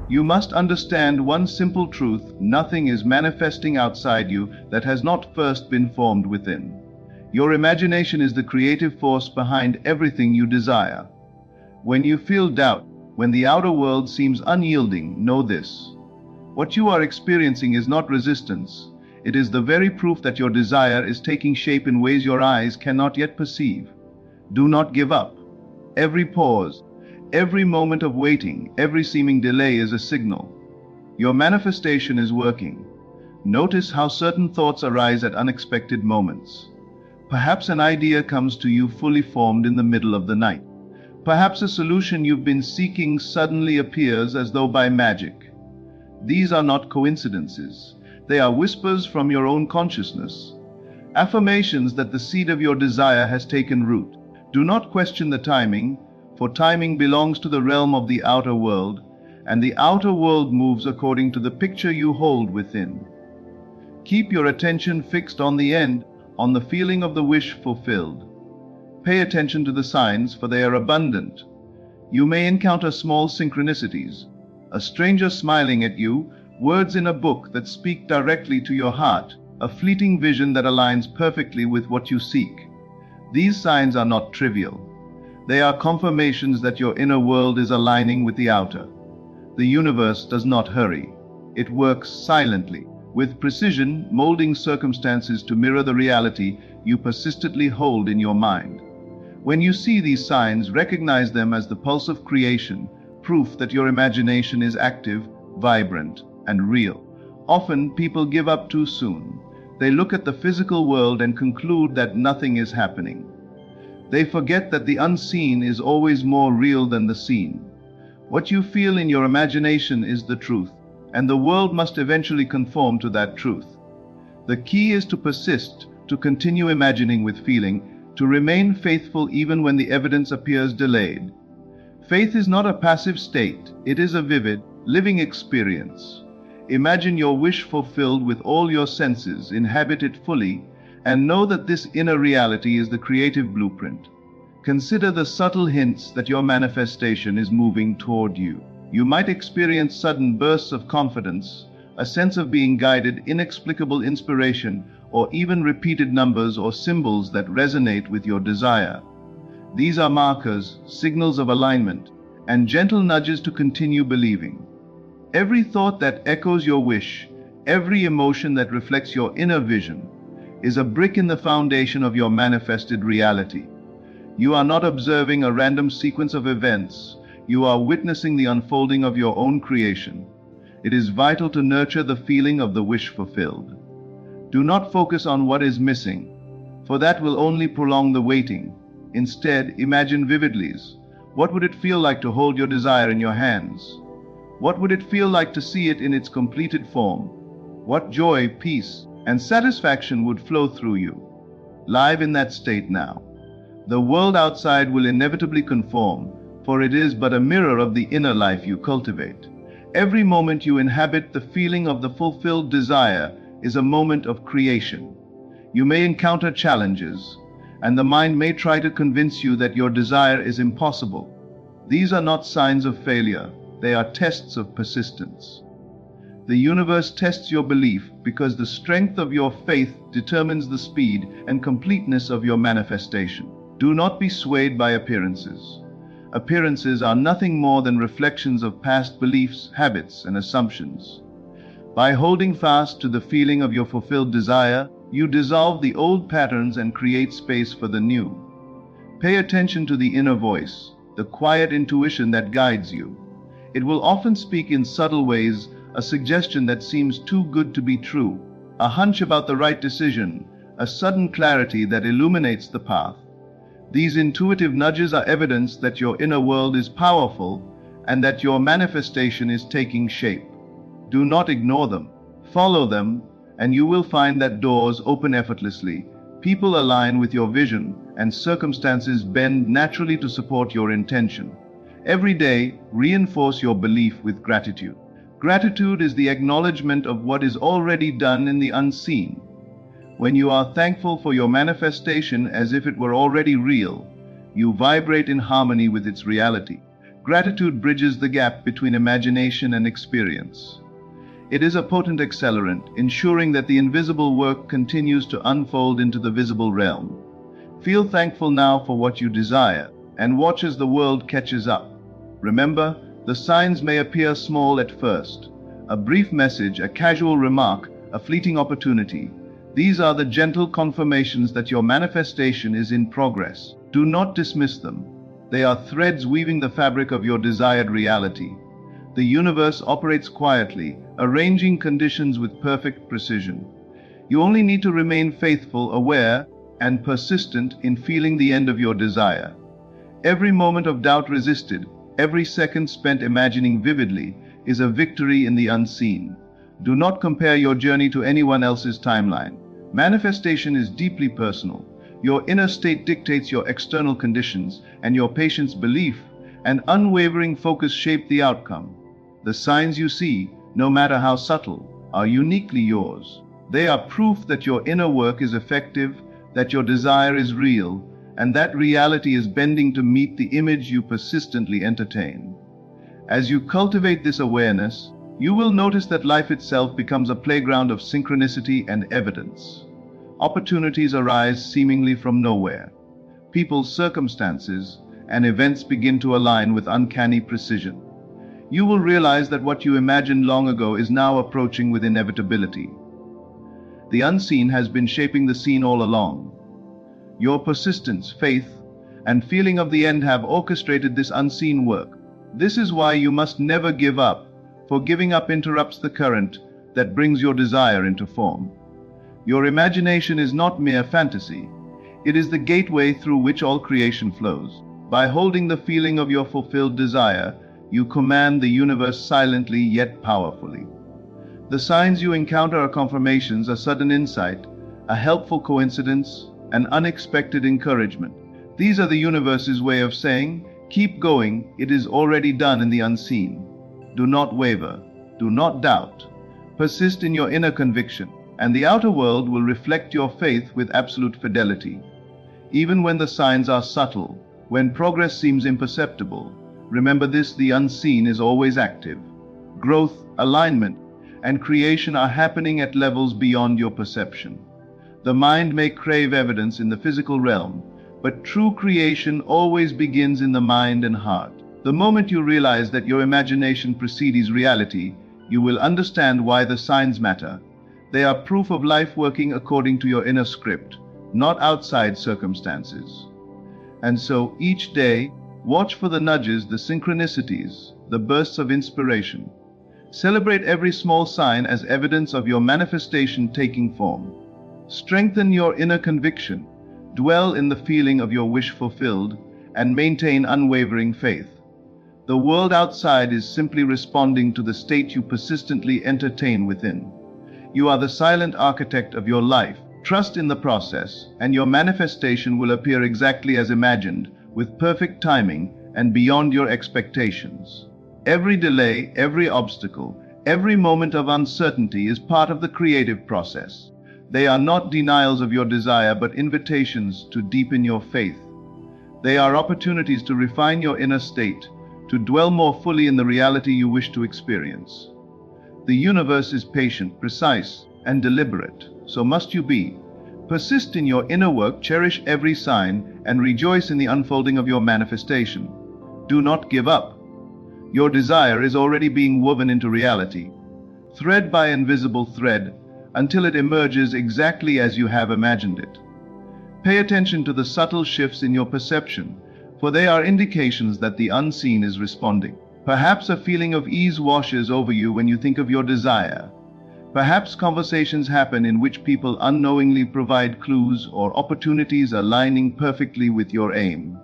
You must understand one simple truth: nothing is manifesting outside you that has not first been formed within. Your imagination is the creative force behind everything you desire. When you feel doubt, when the outer world seems unyielding, know this: what you are experiencing is not resistance. It is the very proof that your desire is taking shape in ways your eyes cannot yet perceive. Do not give up. Every pause, every moment of waiting, every seeming delay is a signal. Your manifestation is working. Notice how certain thoughts arise at unexpected moments. Perhaps an idea comes to you fully formed in the middle of the night. Perhaps a solution you've been seeking suddenly appears as though by magic. These are not coincidences. They are whispers from your own consciousness, affirmations that the seed of your desire has taken root. Do not question the timing, for timing belongs to the realm of the outer world, and the outer world moves according to the picture you hold within. Keep your attention fixed on the end, on the feeling of the wish fulfilled. Pay attention to the signs, for they are abundant. You may encounter small synchronicities: a stranger smiling at you, words in a book that speak directly to your heart, a fleeting vision that aligns perfectly with what you seek. These signs are not trivial. They are confirmations that your inner world is aligning with the outer. The universe does not hurry. It works silently, with precision, molding circumstances to mirror the reality you persistently hold in your mind. When you see these signs, recognize them as the pulse of creation, proof that your imagination is active, vibrant, and real. Often, people give up too soon. They look at the physical world and conclude that nothing is happening. They forget that the unseen is always more real than the seen. What you feel in your imagination is the truth, and the world must eventually conform to that truth. The key is to persist, to continue imagining with feeling, to remain faithful even when the evidence appears delayed. Faith is not a passive state, it is a vivid, living experience. Imagine your wish fulfilled with all your senses, inhabit it fully, and know that this inner reality is the creative blueprint. Consider the subtle hints that your manifestation is moving toward you. You might experience sudden bursts of confidence, a sense of being guided, inexplicable inspiration, or even repeated numbers or symbols that resonate with your desire. These are markers, signals of alignment, and gentle nudges to continue believing. Every thought that echoes your wish, every emotion that reflects your inner vision, is a brick in the foundation of your manifested reality. You are not observing a random sequence of events. You are witnessing the unfolding of your own creation. It is vital to nurture the feeling of the wish fulfilled. Do not focus on what is missing, for that will only prolong the waiting. Instead, imagine vividly. What would it feel like to hold your desire in your hands? What would it feel like to see it in its completed form? What joy, peace, and satisfaction would flow through you? Live in that state now. The world outside will inevitably conform, for it is but a mirror of the inner life you cultivate. Every moment you inhabit the feeling of the fulfilled desire is a moment of creation. You may encounter challenges, and the mind may try to convince you that your desire is impossible. These are not signs of failure, they are tests of persistence. The universe tests your belief because the strength of your faith determines the speed and completeness of your manifestation. Do not be swayed by appearances. Appearances are nothing more than reflections of past beliefs, habits, and assumptions. By holding fast to the feeling of your fulfilled desire, you dissolve the old patterns and create space for the new. Pay attention to the inner voice, the quiet intuition that guides you. It will often speak in subtle ways, a suggestion that seems too good to be true, a hunch about the right decision, a sudden clarity that illuminates the path. These intuitive nudges are evidence that your inner world is powerful and that your manifestation is taking shape. Do not ignore them. Follow them, and you will find that doors open effortlessly, people align with your vision, and circumstances bend naturally to support your intention. Every day, reinforce your belief with gratitude. Gratitude is the acknowledgement of what is already done in the unseen. When you are thankful for your manifestation as if it were already real, you vibrate in harmony with its reality. Gratitude bridges the gap between imagination and experience. It is a potent accelerant, ensuring that the invisible work continues to unfold into the visible realm. Feel thankful now for what you desire, and watch as the world catches up. Remember, the signs may appear small at first. A brief message, a casual remark, a fleeting opportunity. These are the gentle confirmations that your manifestation is in progress. Do not dismiss them. They are threads weaving the fabric of your desired reality. The universe operates quietly, arranging conditions with perfect precision. You only need to remain faithful, aware, and persistent in feeling the end of your desire. Every moment of doubt resisted, every second spent imagining vividly, is a victory in the unseen. Do not compare your journey to anyone else's timeline. Manifestation is deeply personal. Your inner state dictates your external conditions, and your patience, belief, and unwavering focus shape the outcome. The signs you see, no matter how subtle, are uniquely yours. They are proof that your inner work is effective, that your desire is real, and that reality is bending to meet the image you persistently entertain. As you cultivate this awareness, you will notice that life itself becomes a playground of synchronicity and evidence. Opportunities arise seemingly from nowhere. People's circumstances and events begin to align with uncanny precision. You will realize that what you imagined long ago is now approaching with inevitability. The unseen has been shaping the scene all along. Your persistence, faith, and feeling of the end have orchestrated this unseen work. This is why you must never give up, for giving up interrupts the current that brings your desire into form. Your imagination is not mere fantasy. It is the gateway through which all creation flows. By holding the feeling of your fulfilled desire, you command the universe silently yet powerfully. The signs you encounter are confirmations, a sudden insight, a helpful coincidence, an unexpected encouragement. These are the universe's way of saying, keep going, it is already done in the unseen. Do not waver, do not doubt. Persist in your inner conviction, and the outer world will reflect your faith with absolute fidelity. Even when the signs are subtle, when progress seems imperceptible, remember this: the unseen is always active. Growth, alignment, and creation are happening at levels beyond your perception. The mind may crave evidence in the physical realm, but true creation always begins in the mind and heart. The moment you realize that your imagination precedes reality, you will understand why the signs matter. They are proof of life working according to your inner script, not outside circumstances. And so, each day, watch for the nudges, the synchronicities, the bursts of inspiration. Celebrate every small sign as evidence of your manifestation taking form. Strengthen your inner conviction, dwell in the feeling of your wish fulfilled, and maintain unwavering faith. The world outside is simply responding to the state you persistently entertain within. You are the silent architect of your life. Trust in the process, and your manifestation will appear exactly as imagined, with perfect timing and beyond your expectations. Every delay, every obstacle, every moment of uncertainty is part of the creative process. They are not denials of your desire, but invitations to deepen your faith. They are opportunities to refine your inner state, to dwell more fully in the reality you wish to experience. The universe is patient, precise, and deliberate. So must you be. Persist in your inner work, cherish every sign, and rejoice in the unfolding of your manifestation. Do not give up. Your desire is already being woven into reality, thread by invisible thread, until it emerges exactly as you have imagined it. Pay attention to the subtle shifts in your perception, for they are indications that the unseen is responding. Perhaps a feeling of ease washes over you when you think of your desire. Perhaps conversations happen in which people unknowingly provide clues or opportunities aligning perfectly with your aim.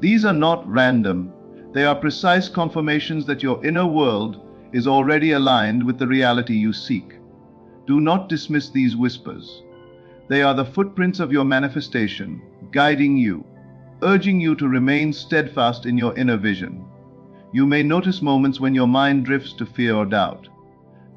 These are not random. They are precise confirmations that your inner world is already aligned with the reality you seek. Do not dismiss these whispers. They are the footprints of your manifestation, guiding you, urging you to remain steadfast in your inner vision. You may notice moments when your mind drifts to fear or doubt.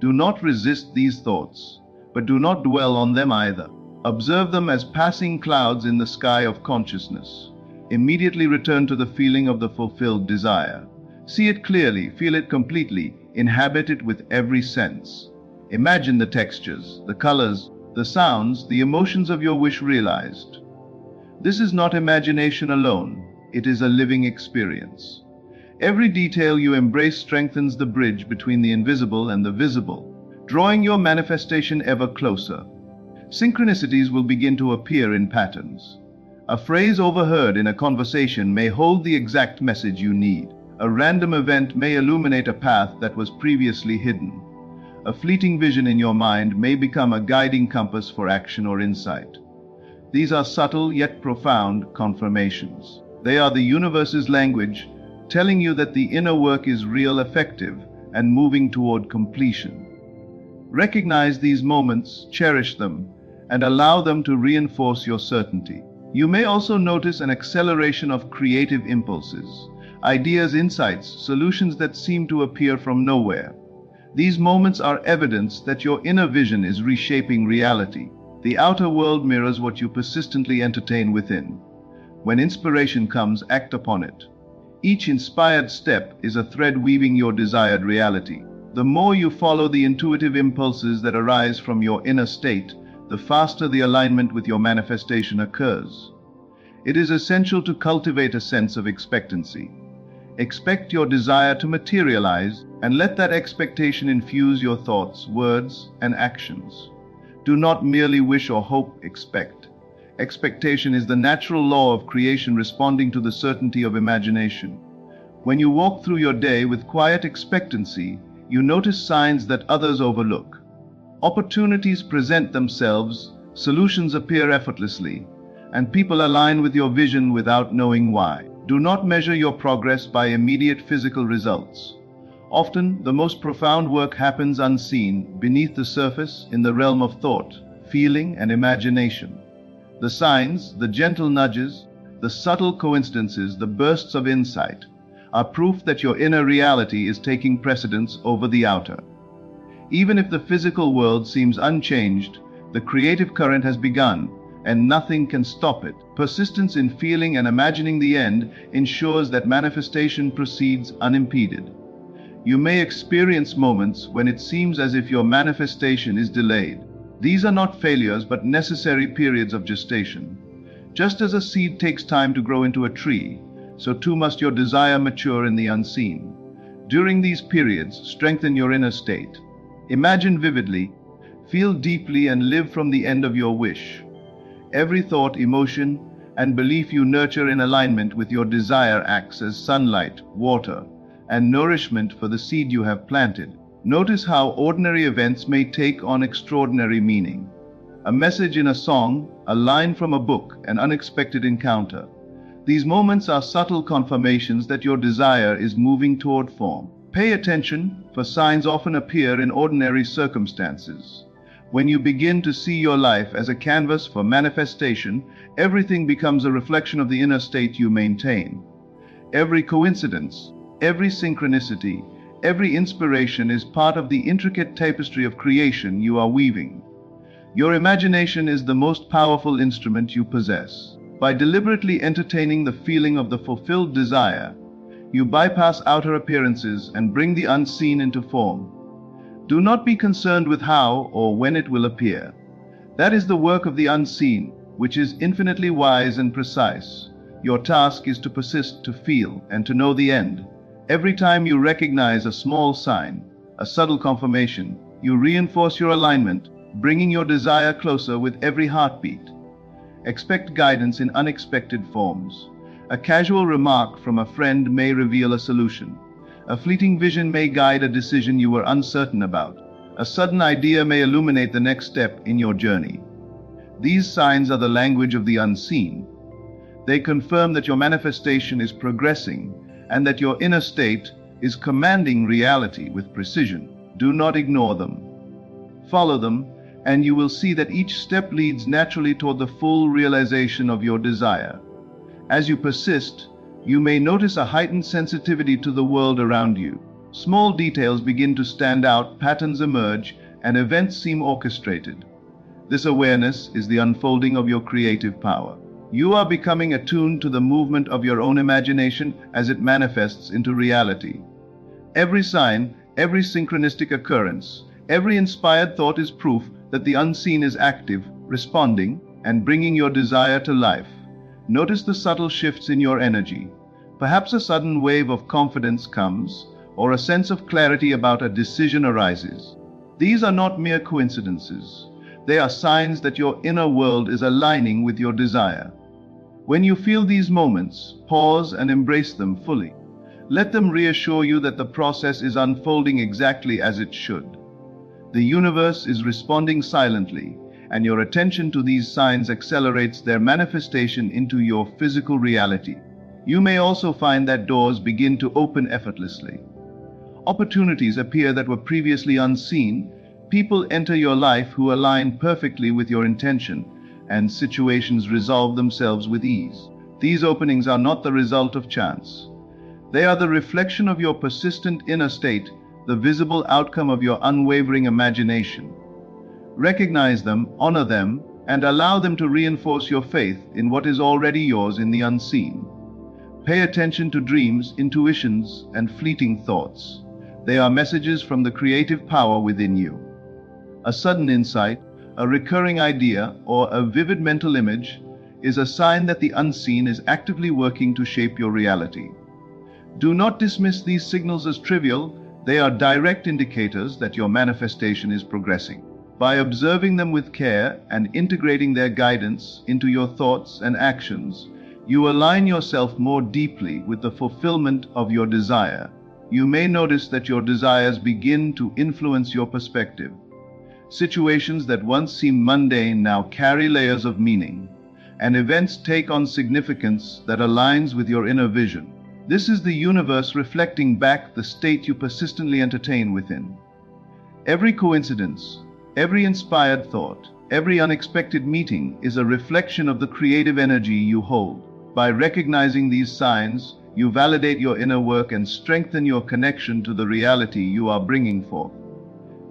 Do not resist these thoughts, but do not dwell on them either. Observe them as passing clouds in the sky of consciousness. Immediately return to the feeling of the fulfilled desire. See it clearly, feel it completely, inhabit it with every sense. Imagine the textures, the colors, the sounds, the emotions of your wish realized. This is not imagination alone, it is a living experience. Every detail you embrace strengthens the bridge between the invisible and the visible, drawing your manifestation ever closer. Synchronicities will begin to appear in patterns. A phrase overheard in a conversation may hold the exact message you need. A random event may illuminate a path that was previously hidden. A fleeting vision in your mind may become a guiding compass for action or insight. These are subtle yet profound confirmations. They are the universe's language, telling you that the inner work is real, effective, and moving toward completion. Recognize these moments, cherish them, and allow them to reinforce your certainty. You may also notice an acceleration of creative impulses, ideas, insights, solutions that seem to appear from nowhere. These moments are evidence that your inner vision is reshaping reality. The outer world mirrors what you persistently entertain within. When inspiration comes, act upon it. Each inspired step is a thread weaving your desired reality. The more you follow the intuitive impulses that arise from your inner state, the faster the alignment with your manifestation occurs. It is essential to cultivate a sense of expectancy. Expect your desire to materialize, and let that expectation infuse your thoughts, words, and actions. Do not merely wish or hope, expect. Expectation is the natural law of creation, responding to the certainty of imagination. When you walk through your day with quiet expectancy, you notice signs that others overlook. Opportunities present themselves, solutions appear effortlessly, and people align with your vision without knowing why. Do not measure your progress by immediate physical results. Often, the most profound work happens unseen, beneath the surface, in the realm of thought, feeling, and imagination. The signs, the gentle nudges, the subtle coincidences, the bursts of insight, are proof that your inner reality is taking precedence over the outer. Even if the physical world seems unchanged, the creative current has begun, and nothing can stop it. Persistence in feeling and imagining the end ensures that manifestation proceeds unimpeded. You may experience moments when it seems as if your manifestation is delayed. These are not failures but necessary periods of gestation. Just as a seed takes time to grow into a tree, so too must your desire mature in the unseen. During these periods, strengthen your inner state. Imagine vividly, feel deeply, and live from the end of your wish. Every thought, emotion, and belief you nurture in alignment with your desire acts as sunlight, water, and nourishment for the seed you have planted. Notice how ordinary events may take on extraordinary meaning. A message in a song, a line from a book, an unexpected encounter. These moments are subtle confirmations that your desire is moving toward form. Pay attention, for signs often appear in ordinary circumstances. When you begin to see your life as a canvas for manifestation, everything becomes a reflection of the inner state you maintain. Every coincidence, every synchronicity, every inspiration is part of the intricate tapestry of creation you are weaving. Your imagination is the most powerful instrument you possess. By deliberately entertaining the feeling of the fulfilled desire, you bypass outer appearances and bring the unseen into form. Do not be concerned with how or when it will appear. That is the work of the unseen, which is infinitely wise and precise. Your task is to persist, to feel, and to know the end. Every time you recognize a small sign, a subtle confirmation, you reinforce your alignment, bringing your desire closer with every heartbeat. Expect guidance in unexpected forms. A casual remark from a friend may reveal a solution. A fleeting vision may guide a decision you were uncertain about. A sudden idea may illuminate the next step in your journey. These signs are the language of the unseen. They confirm that your manifestation is progressing and that your inner state is commanding reality with precision. Do not ignore them. Follow them, and you will see that each step leads naturally toward the full realization of your desire. As you persist, you may notice a heightened sensitivity to the world around you. Small details begin to stand out, patterns emerge, and events seem orchestrated. This awareness is the unfolding of your creative power. You are becoming attuned to the movement of your own imagination as it manifests into reality. Every sign, every synchronistic occurrence, every inspired thought is proof that the unseen is active, responding, and bringing your desire to life. Notice the subtle shifts in your energy. Perhaps a sudden wave of confidence comes, or a sense of clarity about a decision arises. These are not mere coincidences. They are signs that your inner world is aligning with your desire. When you feel these moments, pause and embrace them fully. Let them reassure you that the process is unfolding exactly as it should. The universe is responding silently, and your attention to these signs accelerates their manifestation into your physical reality. You may also find that doors begin to open effortlessly. Opportunities appear that were previously unseen. People enter your life who align perfectly with your intention, and situations resolve themselves with ease. These openings are not the result of chance. They are the reflection of your persistent inner state, the visible outcome of your unwavering imagination. Recognize them, honor them, and allow them to reinforce your faith in what is already yours in the unseen. Pay attention to dreams, intuitions, and fleeting thoughts. They are messages from the creative power within you. A sudden insight, a recurring idea, or a vivid mental image is a sign that the unseen is actively working to shape your reality. Do not dismiss these signals as trivial. They are direct indicators that your manifestation is progressing. By observing them with care and integrating their guidance into your thoughts and actions, you align yourself more deeply with the fulfillment of your desire. You may notice that your desires begin to influence your perspective. Situations that once seemed mundane now carry layers of meaning, and events take on significance that aligns with your inner vision. This is the universe reflecting back the state you persistently entertain within. Every coincidence, every inspired thought, every unexpected meeting is a reflection of the creative energy you hold. By recognizing these signs, you validate your inner work and strengthen your connection to the reality you are bringing forth.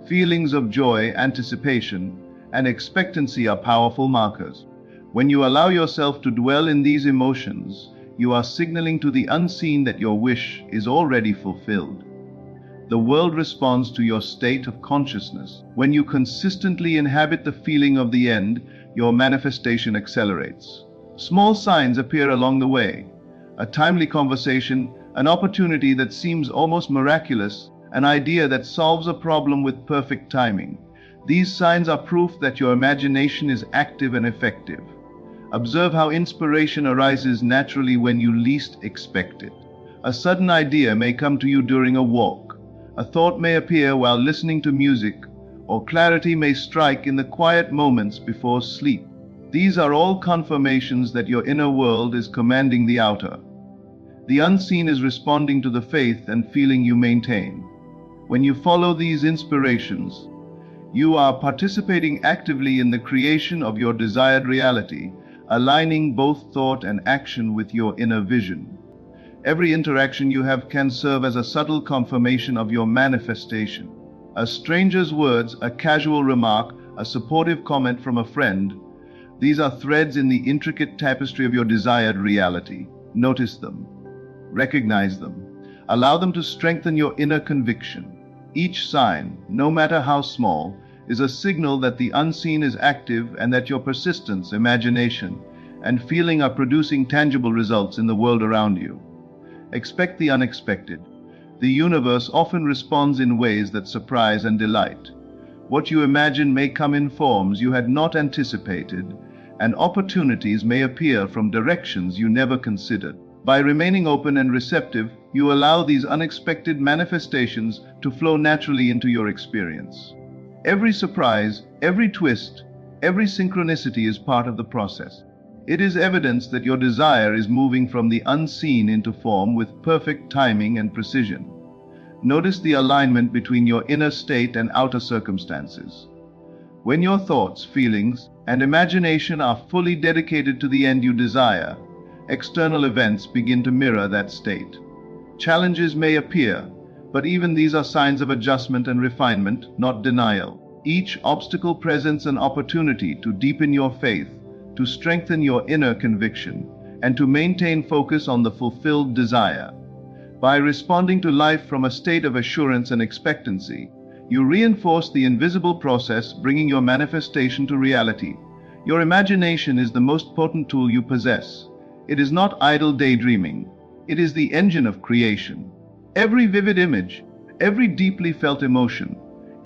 Feelings of joy, anticipation, and expectancy are powerful markers. When you allow yourself to dwell in these emotions, you are signaling to the unseen that your wish is already fulfilled. The world responds to your state of consciousness. When you consistently inhabit the feeling of the end, your manifestation accelerates. Small signs appear along the way. A timely conversation, an opportunity that seems almost miraculous, an idea that solves a problem with perfect timing. These signs are proof that your imagination is active and effective. Observe how inspiration arises naturally when you least expect it. A sudden idea may come to you during a walk. A thought may appear while listening to music, or clarity may strike in the quiet moments before sleep. These are all confirmations that your inner world is commanding the outer. The unseen is responding to the faith and feeling you maintain. When you follow these inspirations, you are participating actively in the creation of your desired reality, aligning both thought and action with your inner vision. Every interaction you have can serve as a subtle confirmation of your manifestation. A stranger's words, a casual remark, a supportive comment from a friend, these are threads in the intricate tapestry of your desired reality. Notice them. Recognize them. Allow them to strengthen your inner conviction. Each sign, no matter how small, is a signal that the unseen is active and that your persistence, imagination, and feeling are producing tangible results in the world around you. Expect the unexpected. The universe often responds in ways that surprise and delight. What you imagine may come in forms you had not anticipated, and opportunities may appear from directions you never considered. By remaining open and receptive, you allow these unexpected manifestations to flow naturally into your experience. Every surprise, every twist, every synchronicity is part of the process. It is evidence that your desire is moving from the unseen into form with perfect timing and precision. Notice the alignment between your inner state and outer circumstances. When your thoughts, feelings, and imagination are fully dedicated to the end you desire, external events begin to mirror that state. Challenges may appear, but even these are signs of adjustment and refinement, not denial. Each obstacle presents an opportunity to deepen your faith, to strengthen your inner conviction, and to maintain focus on the fulfilled desire. By responding to life from a state of assurance and expectancy, you reinforce the invisible process bringing your manifestation to reality. Your imagination is the most potent tool you possess. It is not idle daydreaming. It is the engine of creation. Every vivid image, every deeply felt emotion,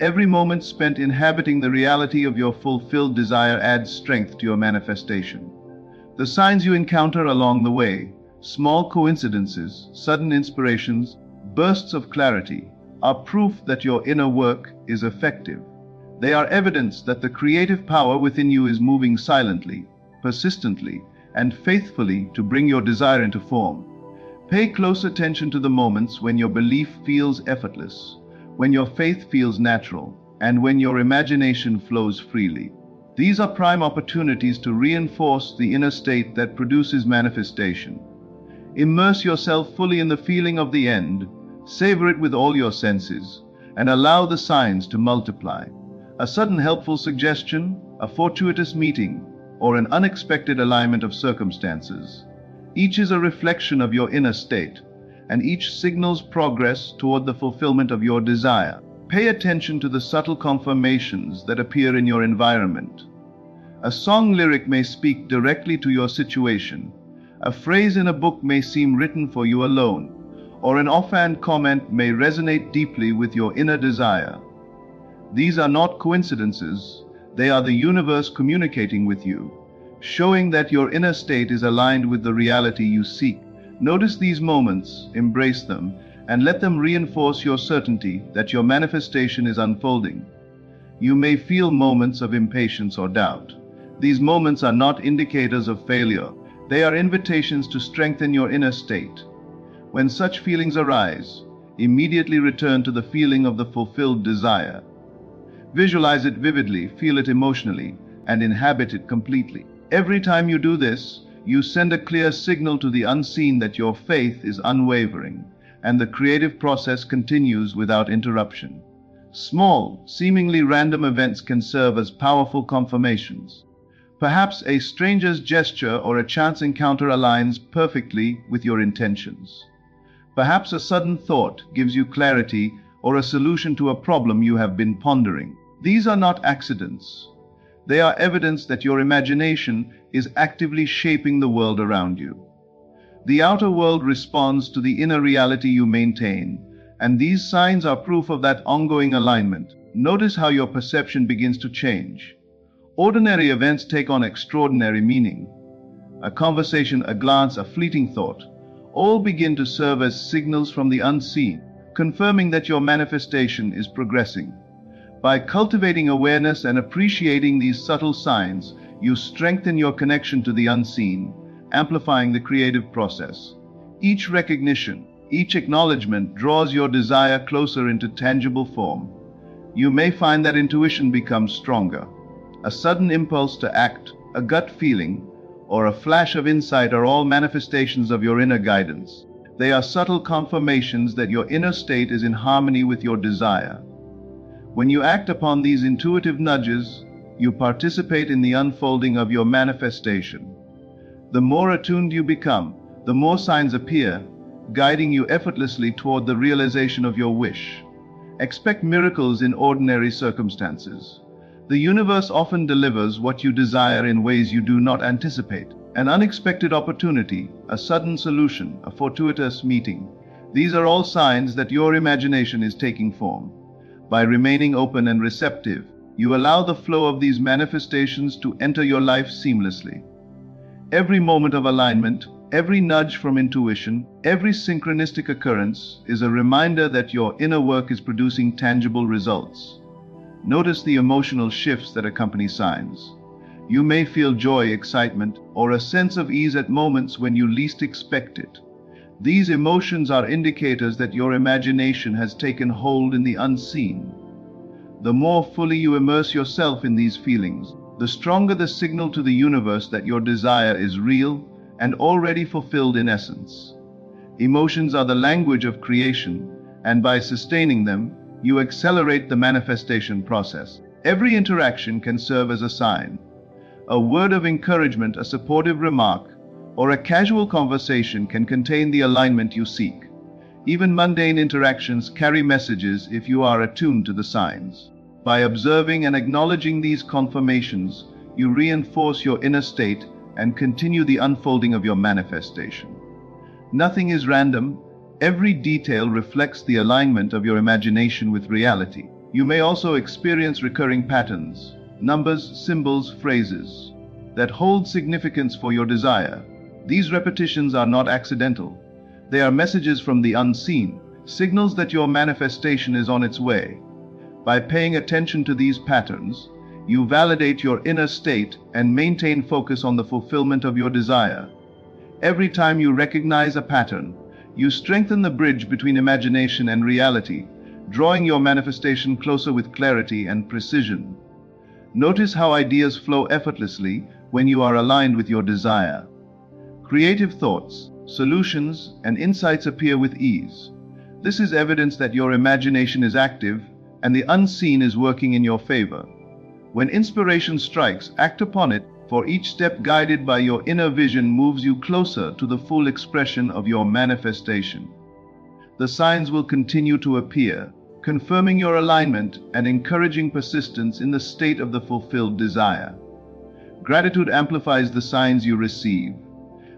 every moment spent inhabiting the reality of your fulfilled desire adds strength to your manifestation. The signs you encounter along the way, small coincidences, sudden inspirations, bursts of clarity, are proof that your inner work is effective. They are evidence that the creative power within you is moving silently, persistently, and faithfully to bring your desire into form. Pay close attention to the moments when your belief feels effortless, when your faith feels natural, and when your imagination flows freely. These are prime opportunities to reinforce the inner state that produces manifestation. Immerse yourself fully in the feeling of the end, savor it with all your senses, and allow the signs to multiply. A sudden helpful suggestion, a fortuitous meeting, or an unexpected alignment of circumstances. Each is a reflection of your inner state, and each signals progress toward the fulfillment of your desire. Pay attention to the subtle confirmations that appear in your environment. A song lyric may speak directly to your situation. A phrase in a book may seem written for you alone, or an offhand comment may resonate deeply with your inner desire. These are not coincidences. They are the universe communicating with you, showing that your inner state is aligned with the reality you seek. Notice these moments, embrace them, and let them reinforce your certainty that your manifestation is unfolding. You may feel moments of impatience or doubt. These moments are not indicators of failure. They are invitations to strengthen your inner state. When such feelings arise, immediately return to the feeling of the fulfilled desire. Visualize it vividly, feel it emotionally, and inhabit it completely. Every time you do this, you send a clear signal to the unseen that your faith is unwavering, and the creative process continues without interruption. Small, seemingly random events can serve as powerful confirmations. Perhaps a stranger's gesture or a chance encounter aligns perfectly with your intentions. Perhaps a sudden thought gives you clarity or a solution to a problem you have been pondering. These are not accidents. They are evidence that your imagination is actively shaping the world around you. The outer world responds to the inner reality you maintain, and these signs are proof of that ongoing alignment. Notice how your perception begins to change. Ordinary events take on extraordinary meaning. A conversation, a glance, a fleeting thought, all begin to serve as signals from the unseen, confirming that your manifestation is progressing. By cultivating awareness and appreciating these subtle signs, you strengthen your connection to the unseen, amplifying the creative process. Each recognition, each acknowledgement draws your desire closer into tangible form. You may find that intuition becomes stronger. A sudden impulse to act, a gut feeling, or a flash of insight are all manifestations of your inner guidance. They are subtle confirmations that your inner state is in harmony with your desire. When you act upon these intuitive nudges, you participate in the unfolding of your manifestation. The more attuned you become, the more signs appear, guiding you effortlessly toward the realization of your wish. Expect miracles in ordinary circumstances. The universe often delivers what you desire in ways you do not anticipate. An unexpected opportunity, a sudden solution, a fortuitous meeting. These are all signs that your imagination is taking form. By remaining open and receptive, you allow the flow of these manifestations to enter your life seamlessly. Every moment of alignment, every nudge from intuition, every synchronistic occurrence is a reminder that your inner work is producing tangible results. Notice the emotional shifts that accompany signs. You may feel joy, excitement, or a sense of ease at moments when you least expect it. These emotions are indicators that your imagination has taken hold in the unseen. The more fully you immerse yourself in these feelings, the stronger the signal to the universe that your desire is real and already fulfilled in essence. Emotions are the language of creation, and by sustaining them, you accelerate the manifestation process. Every interaction can serve as a sign. A word of encouragement, a supportive remark, or a casual conversation can contain the alignment you seek. Even mundane interactions carry messages if you are attuned to the signs. By observing and acknowledging these confirmations, you reinforce your inner state and continue the unfolding of your manifestation. Nothing is random. Every detail reflects the alignment of your imagination with reality. You may also experience recurring patterns, numbers, symbols, phrases that hold significance for your desire. These repetitions are not accidental. They are messages from the unseen, signals that your manifestation is on its way. By paying attention to these patterns, you validate your inner state and maintain focus on the fulfillment of your desire. Every time you recognize a pattern, you strengthen the bridge between imagination and reality, drawing your manifestation closer with clarity and precision. Notice how ideas flow effortlessly when you are aligned with your desire. Creative thoughts, solutions, and insights appear with ease. This is evidence that your imagination is active and the unseen is working in your favor. When inspiration strikes, act upon it, for each step guided by your inner vision moves you closer to the full expression of your manifestation. The signs will continue to appear, confirming your alignment and encouraging persistence in the state of the fulfilled desire. Gratitude amplifies the signs you receive.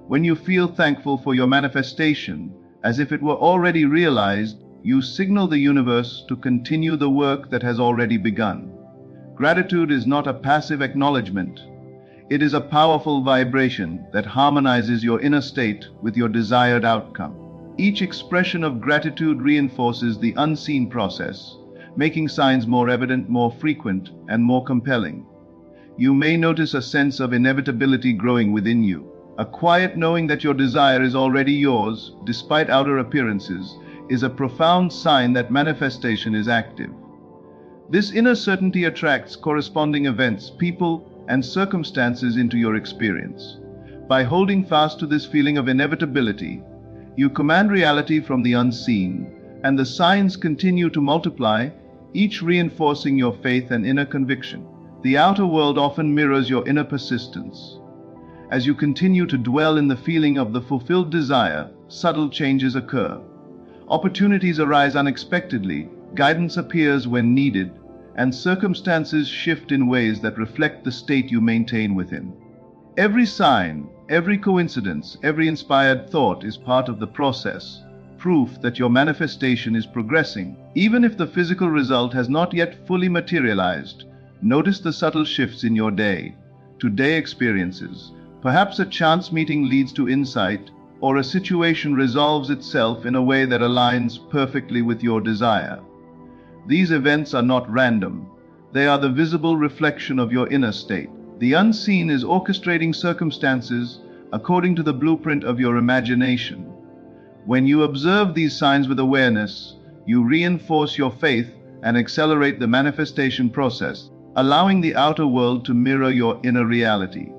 When you feel thankful for your manifestation, as if it were already realized, you signal the universe to continue the work that has already begun. Gratitude is not a passive acknowledgement. It is a powerful vibration that harmonizes your inner state with your desired outcome. Each expression of gratitude reinforces the unseen process, making signs more evident, more frequent, and more compelling. You may notice a sense of inevitability growing within you. A quiet knowing that your desire is already yours, despite outer appearances, is a profound sign that manifestation is active. This inner certainty attracts corresponding events, people, and circumstances into your experience. By holding fast to this feeling of inevitability, you command reality from the unseen, and the signs continue to multiply, each reinforcing your faith and inner conviction. The outer world often mirrors your inner persistence. As you continue to dwell in the feeling of the fulfilled desire, subtle changes occur. Opportunities arise unexpectedly, guidance appears when needed, and circumstances shift in ways that reflect the state you maintain within. Every sign, every coincidence, every inspired thought is part of the process, proof that your manifestation is progressing. Even if the physical result has not yet fully materialized, notice the subtle shifts in your day-to-day experiences. Perhaps a chance meeting leads to insight, or a situation resolves itself in a way that aligns perfectly with your desire. These events are not random. They are the visible reflection of your inner state. The unseen is orchestrating circumstances according to the blueprint of your imagination. When you observe these signs with awareness, you reinforce your faith and accelerate the manifestation process, allowing the outer world to mirror your inner reality.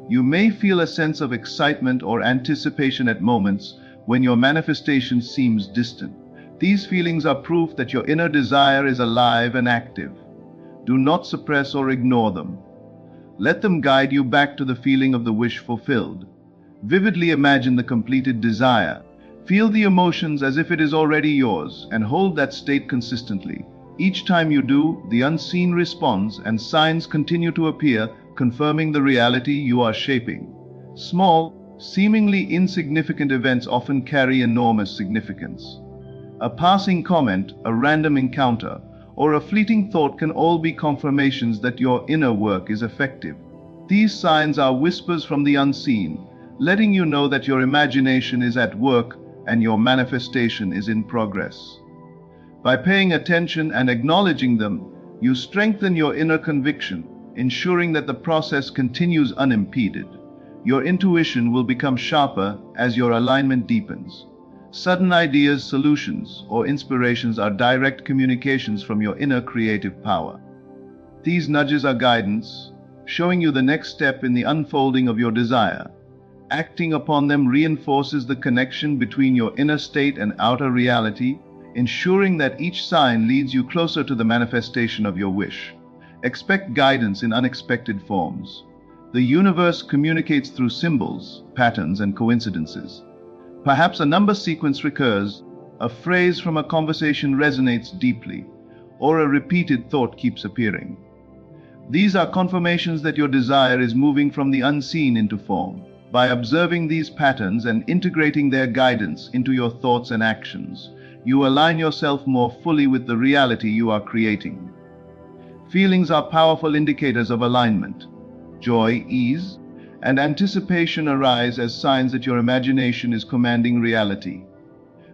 You may feel a sense of excitement or anticipation at moments when your manifestation seems distant. These feelings are proof that your inner desire is alive and active. Do not suppress or ignore them. Let them guide you back to the feeling of the wish fulfilled. Vividly imagine the completed desire. Feel the emotions as if it is already yours, and hold that state consistently. Each time you do, the unseen responds and signs continue to appear, confirming the reality you are shaping. Small, seemingly insignificant events often carry enormous significance. A passing comment, a random encounter, or a fleeting thought can all be confirmations that your inner work is effective. These signs are whispers from the unseen, letting you know that your imagination is at work and your manifestation is in progress. By paying attention and acknowledging them, you strengthen your inner conviction, ensuring that the process continues unimpeded. Your intuition will become sharper as your alignment deepens. Sudden ideas, solutions, or inspirations are direct communications from your inner creative power. These nudges are guidance, showing you the next step in the unfolding of your desire. Acting upon them reinforces the connection between your inner state and outer reality, ensuring that each sign leads you closer to the manifestation of your wish. Expect guidance in unexpected forms. The universe communicates through symbols, patterns, and coincidences. Perhaps a number sequence recurs, a phrase from a conversation resonates deeply, or a repeated thought keeps appearing. These are confirmations that your desire is moving from the unseen into form. By observing these patterns and integrating their guidance into your thoughts and actions, you align yourself more fully with the reality you are creating. Feelings are powerful indicators of alignment. Joy, ease, and anticipation arise as signs that your imagination is commanding reality.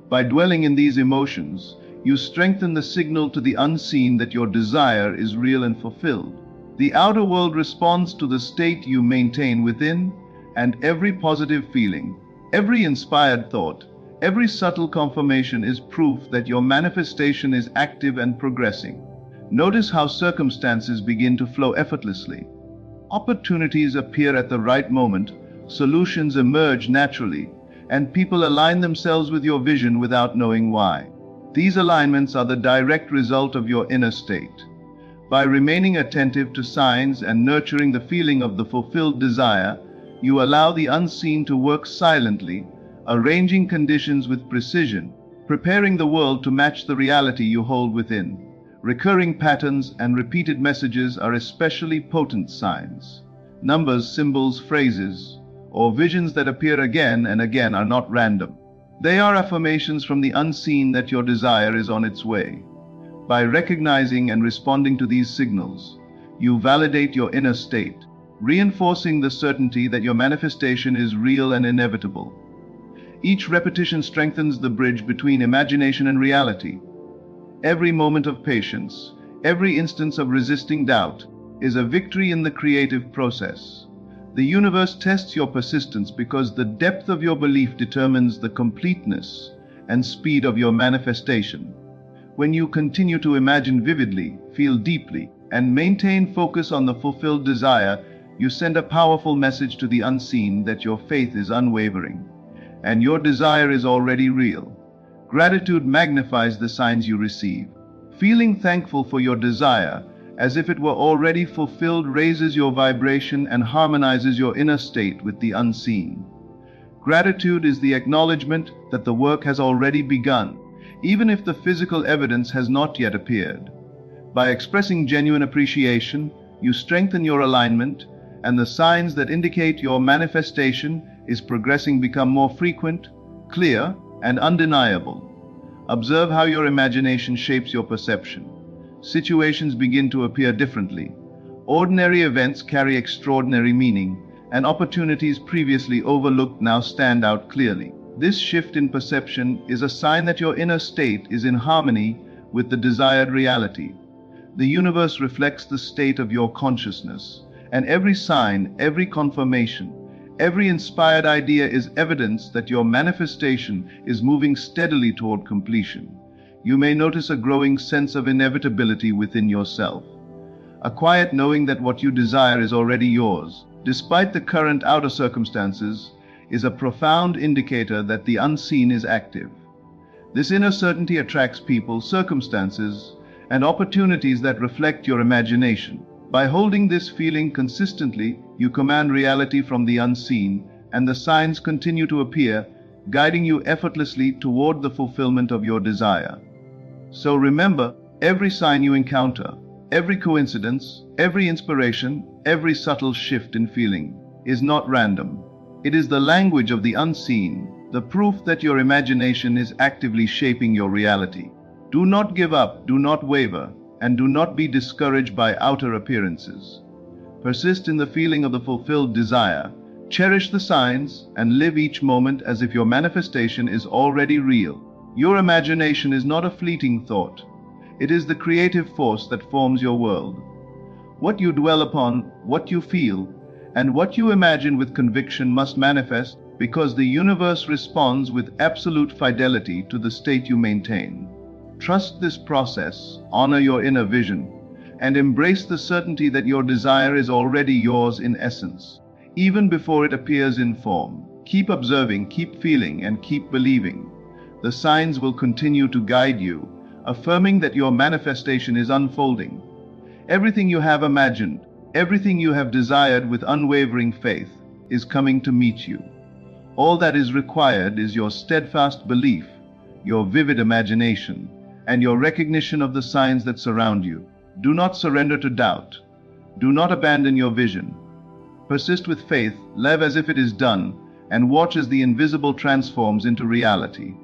By dwelling in these emotions, you strengthen the signal to the unseen that your desire is real and fulfilled. The outer world responds to the state you maintain within, and every positive feeling, every inspired thought, every subtle confirmation is proof that your manifestation is active and progressing. Notice how circumstances begin to flow effortlessly. Opportunities appear at the right moment, solutions emerge naturally, and people align themselves with your vision without knowing why. These alignments are the direct result of your inner state. By remaining attentive to signs and nurturing the feeling of the fulfilled desire, you allow the unseen to work silently, arranging conditions with precision, preparing the world to match the reality you hold within. Recurring patterns and repeated messages are especially potent signs. Numbers, symbols, phrases, or visions that appear again and again are not random. They are affirmations from the unseen that your desire is on its way. By recognizing and responding to these signals, you validate your inner state, reinforcing the certainty that your manifestation is real and inevitable. Each repetition strengthens the bridge between imagination and reality. Every moment of patience, every instance of resisting doubt, is a victory in the creative process. The universe tests your persistence because the depth of your belief determines the completeness and speed of your manifestation. When you continue to imagine vividly, feel deeply, and maintain focus on the fulfilled desire, you send a powerful message to the unseen that your faith is unwavering, and your desire is already real. Gratitude magnifies the signs you receive. Feeling thankful for your desire, as if it were already fulfilled, raises your vibration and harmonizes your inner state with the unseen. Gratitude is the acknowledgement that the work has already begun, even if the physical evidence has not yet appeared. By expressing genuine appreciation, you strengthen your alignment, and the signs that indicate your manifestation is progressing become more frequent, clear, and undeniable. Observe how your imagination shapes your perception. Situations begin to appear differently. Ordinary events carry extraordinary meaning, and opportunities previously overlooked now stand out clearly. This shift in perception is a sign that your inner state is in harmony with the desired reality. The universe reflects the state of your consciousness, and every sign, every confirmation, every inspired idea is evidence that your manifestation is moving steadily toward completion. You may notice a growing sense of inevitability within yourself, a quiet knowing that what you desire is already yours, despite the current outer circumstances, is a profound indicator that the unseen is active. This inner certainty attracts people, circumstances, and opportunities that reflect your imagination. By holding this feeling consistently, you command reality from the unseen, and the signs continue to appear, guiding you effortlessly toward the fulfillment of your desire. So remember, every sign you encounter, every coincidence, every inspiration, every subtle shift in feeling is not random. It is the language of the unseen, the proof that your imagination is actively shaping your reality. Do not give up, do not waver, and do not be discouraged by outer appearances. Persist in the feeling of the fulfilled desire, cherish the signs, and live each moment as if your manifestation is already real. Your imagination is not a fleeting thought. It is the creative force that forms your world. What you dwell upon, what you feel, and what you imagine with conviction must manifest, because the universe responds with absolute fidelity to the state you maintain. Trust this process, honor your inner vision, and embrace the certainty that your desire is already yours in essence, even before it appears in form. Keep observing, keep feeling, and keep believing. The signs will continue to guide you, affirming that your manifestation is unfolding. Everything you have imagined, Everything you have desired with unwavering faith is coming to meet you. All that is required is your steadfast belief, your vivid imagination, and your recognition of the signs that surround you. Do not surrender to doubt. Do not abandon your vision. Persist with faith, live as if it is done, and watch as the invisible transforms into reality.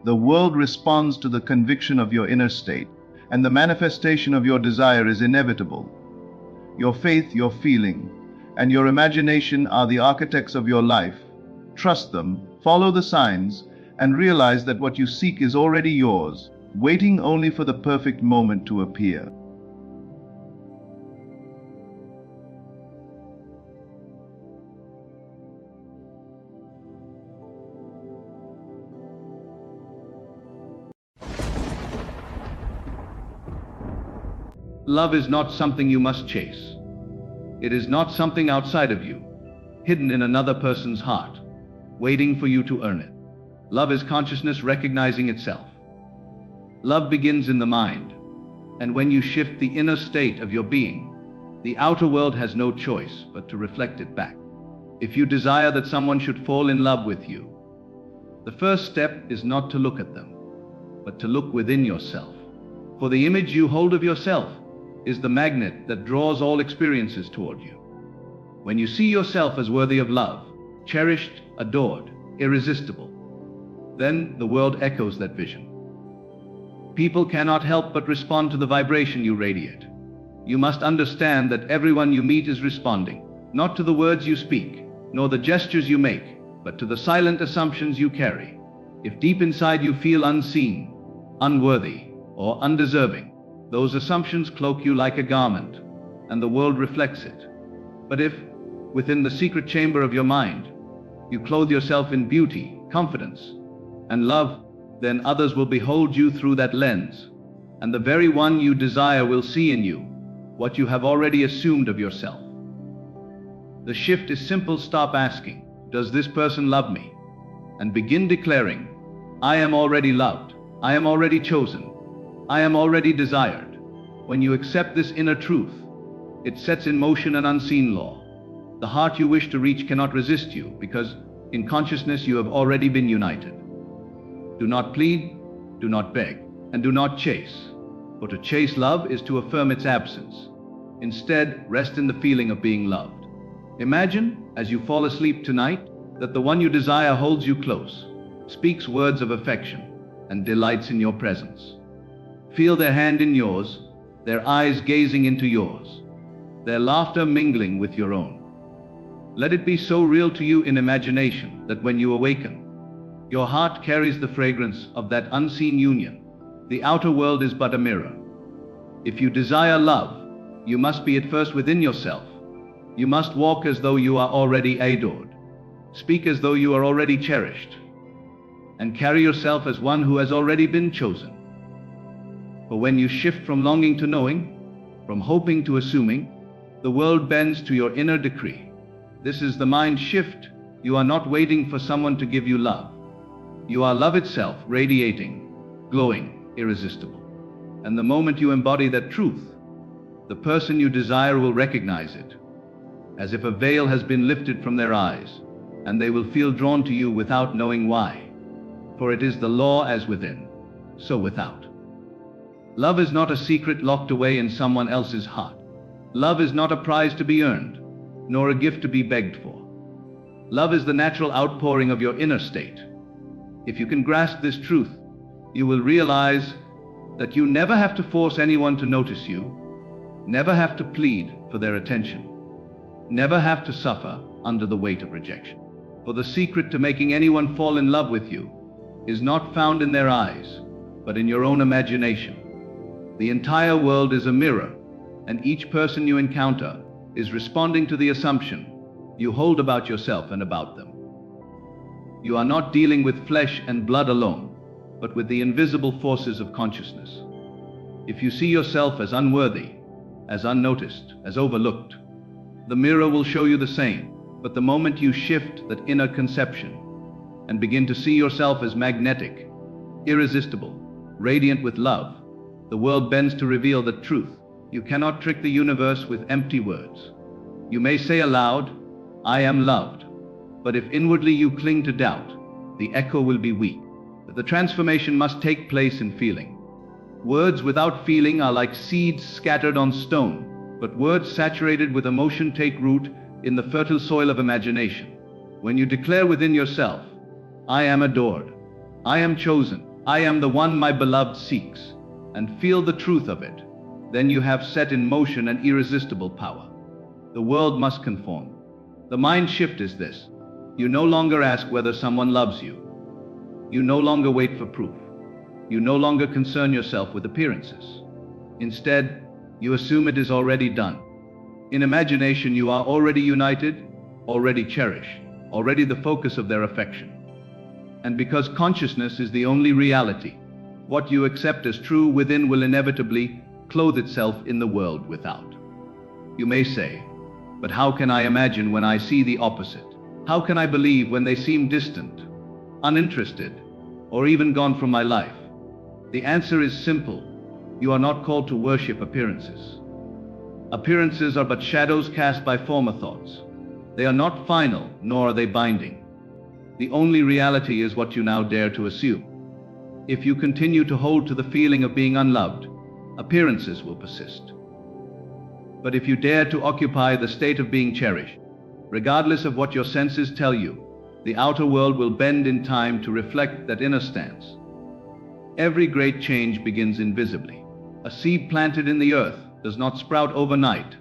The world responds to the conviction of your inner state, and the manifestation of your desire is inevitable. Your faith, your feeling, and your imagination are the architects of your life. Trust them, follow the signs, and realize that what you seek is already yours, waiting only for the perfect moment to appear. Love is not something you must chase. It is not something outside of you, hidden in another person's heart, waiting for you to earn it. Love is consciousness recognizing itself. Love begins in the mind, and when you shift the inner state of your being, the outer world has no choice but to reflect it back. If you desire that someone should fall in love with you, the first step is not to look at them, but to look within yourself. For the image you hold of yourself is the magnet that draws all experiences toward you. When you see yourself as worthy of love, cherished, adored, irresistible, then the world echoes that vision. People cannot help but respond to the vibration you radiate. You must understand that everyone you meet is responding, not to the words you speak, nor the gestures you make, but to the silent assumptions you carry. If deep inside you feel unseen, unworthy, or undeserving, those assumptions cloak you like a garment, and the world reflects it. But if, within the secret chamber of your mind, you clothe yourself in beauty, confidence, and love, then others will behold you through that lens, and the very one you desire will see in you what you have already assumed of yourself. The shift is simple. Stop asking, "Does this person love me?" and begin declaring, "I am already loved, I am already chosen, I am already desired." When you accept this inner truth, it sets in motion an unseen law. The heart you wish to reach cannot resist you, because in consciousness you have already been united. Do not plead, do not beg, and do not chase, for to chase love is to affirm its absence. Instead, rest in the feeling of being loved. Imagine, as you fall asleep tonight, that the one you desire holds you close, speaks words of affection, and delights in your presence. Feel their hand in yours, their eyes gazing into yours, their laughter mingling with your own. Let it be so real to you in imagination that when you awaken, your heart carries the fragrance of that unseen union. The outer world is but a mirror. If you desire love, you must be at first within yourself. You must walk as though you are already adored, speak as though you are already cherished, and carry yourself as one who has already been chosen. For when you shift from longing to knowing, from hoping to assuming, the world bends to your inner decree. This is the mind shift. You are not waiting for someone to give you love. You are love itself, radiating, glowing, irresistible. And the moment you embody that truth, the person you desire will recognize it, as if a veil has been lifted from their eyes, and they will feel drawn to you without knowing why. For it is the law as within, so without. Love is not a secret locked away in someone else's heart. Love is not a prize to be earned, nor a gift to be begged for. Love is the natural outpouring of your inner state. If you can grasp this truth, you will realize that you never have to force anyone to notice you, never have to plead for their attention, never have to suffer under the weight of rejection. For the secret to making anyone fall in love with you is not found in their eyes, but in your own imagination. The entire world is a mirror, and each person you encounter is responding to the assumption you hold about yourself and about them. You are not dealing with flesh and blood alone, but with the invisible forces of consciousness. If you see yourself as unworthy, as unnoticed, as overlooked, the mirror will show you the same. But the moment you shift that inner conception and begin to see yourself as magnetic, irresistible, radiant with love, the world bends to reveal the truth. You cannot trick the universe with empty words. You may say aloud, "I am loved," but if inwardly you cling to doubt, the echo will be weak. The transformation must take place in feeling. Words without feeling are like seeds scattered on stone, but words saturated with emotion take root in the fertile soil of imagination. When you declare within yourself, "I am adored, I am chosen, I am the one my beloved seeks," and feel the truth of it, then you have set in motion an irresistible power. The world must conform. The mind shift is this. You no longer ask whether someone loves you. You no longer wait for proof. You no longer concern yourself with appearances. Instead, you assume it is already done. In imagination, you are already united, already cherished, already the focus of their affection. And because consciousness is the only reality, what you accept as true within will inevitably clothe itself in the world without. You may say, "But how can I imagine when I see the opposite? How can I believe when they seem distant, uninterested, or even gone from my life?" The answer is simple. You are not called to worship appearances. Appearances are but shadows cast by former thoughts. They are not final, nor are they binding. The only reality is what you now dare to assume. If you continue to hold to the feeling of being unloved, appearances will persist. But if you dare to occupy the state of being cherished, regardless of what your senses tell you, the outer world will bend in time to reflect that inner stance. Every great change begins invisibly. A seed planted in the earth does not sprout overnight,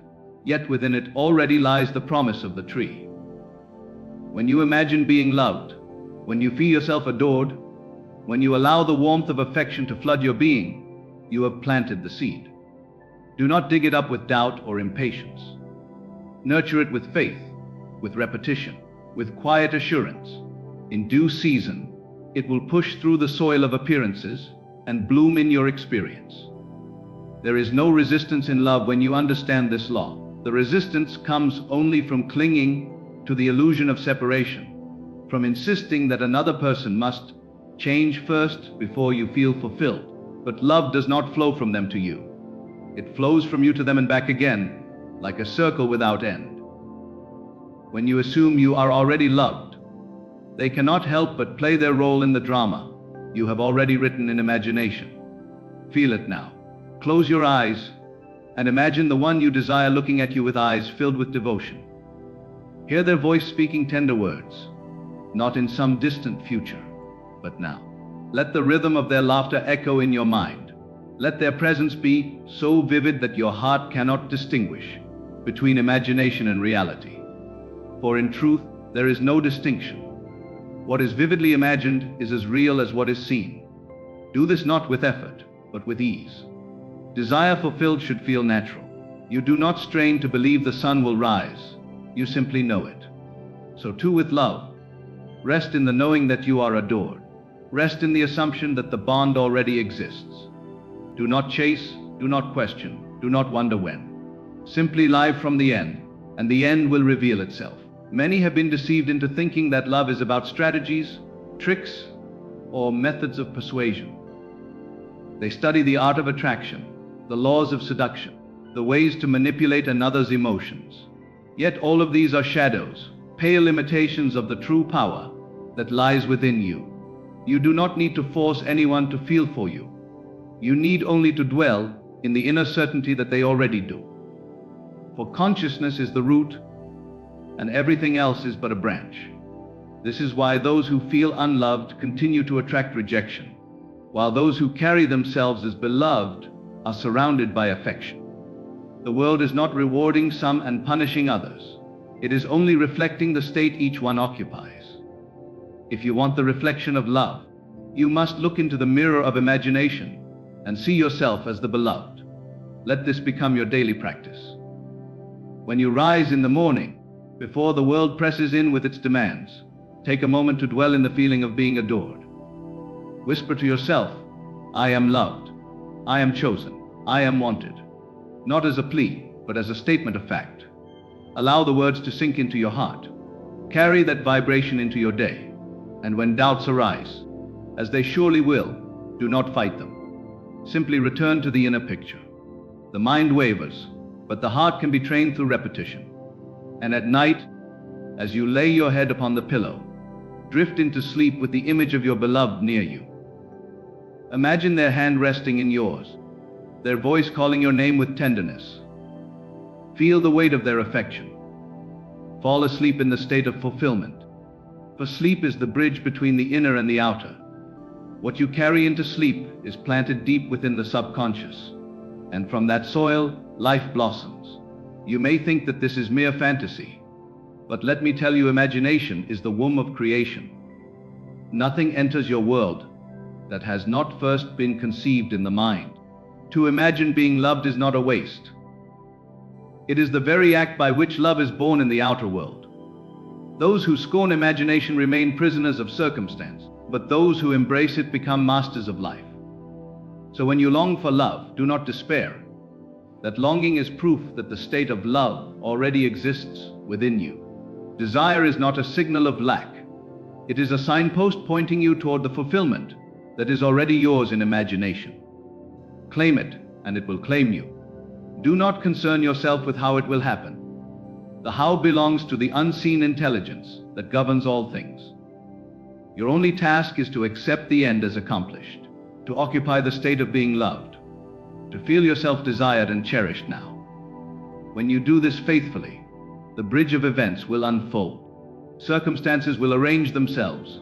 yet within it already lies the promise of the tree. When you imagine being loved, when you feel yourself adored, when you allow the warmth of affection to flood your being, you have planted the seed. Do not dig it up with doubt or impatience. Nurture it with faith, with repetition, with quiet assurance. In due season, it will push through the soil of appearances and bloom in your experience. There is no resistance in love when you understand this law. The resistance comes only from clinging to the illusion of separation, from insisting that another person must change first before you feel fulfilled. But love does not flow from them to you. It flows from you to them and back again, like a circle without end. When you assume you are already loved, they cannot help but play their role in the drama you have already written in imagination. Feel it now. Close your eyes and imagine the one you desire looking at you with eyes filled with devotion. Hear their voice speaking tender words, not in some distant future, but now. Let the rhythm of their laughter echo in your mind. Let their presence be so vivid that your heart cannot distinguish between imagination and reality. For in truth, there is no distinction. What is vividly imagined is as real as what is seen. Do this not with effort, but with ease. Desire fulfilled should feel natural. You do not strain to believe the sun will rise. You simply know it. So too with love. Rest in the knowing that you are adored. Rest in the assumption that the bond already exists. Do not chase, do not question, do not wonder when. Simply live from the end, and the end will reveal itself. Many have been deceived into thinking that love is about strategies, tricks, or methods of persuasion. They study the art of attraction, the laws of seduction, the ways to manipulate another's emotions. Yet all of these are shadows, pale imitations of the true power that lies within you. You do not need to force anyone to feel for you. You need only to dwell in the inner certainty that they already do. For consciousness is the root, and everything else is but a branch. This is why those who feel unloved continue to attract rejection, while those who carry themselves as beloved are surrounded by affection. The world is not rewarding some and punishing others. It is only reflecting the state each one occupies. If you want the reflection of love, you must look into the mirror of imagination and see yourself as the beloved. Let this become your daily practice. When you rise in the morning, before the world presses in with its demands, take a moment to dwell in the feeling of being adored. Whisper to yourself, "I am loved, I am chosen, I am wanted," not as a plea, but as a statement of fact. Allow the words to sink into your heart. Carry that vibration into your day. And when doubts arise, as they surely will, do not fight them. Simply return to the inner picture. The mind wavers, but the heart can be trained through repetition. And at night, as you lay your head upon the pillow, drift into sleep with the image of your beloved near you. Imagine their hand resting in yours, their voice calling your name with tenderness. Feel the weight of their affection. Fall asleep in the state of fulfillment, for sleep is the bridge between the inner and the outer. What you carry into sleep is planted deep within the subconscious, and from that soil, life blossoms. You may think that this is mere fantasy, but let me tell you, imagination is the womb of creation. Nothing enters your world that has not first been conceived in the mind. To imagine being loved is not a waste. It is the very act by which love is born in the outer world. Those who scorn imagination remain prisoners of circumstance, but those who embrace it become masters of life. So when you long for love, do not despair. That longing is proof that the state of love already exists within you. Desire is not a signal of lack. It is a signpost pointing you toward the fulfillment that is already yours in imagination. Claim it, and it will claim you. Do not concern yourself with how it will happen. The how belongs to the unseen intelligence that governs all things. Your only task is to accept the end as accomplished, to occupy the state of being loved, to feel yourself desired and cherished now. When you do this faithfully, the bridge of events will unfold. Circumstances will arrange themselves.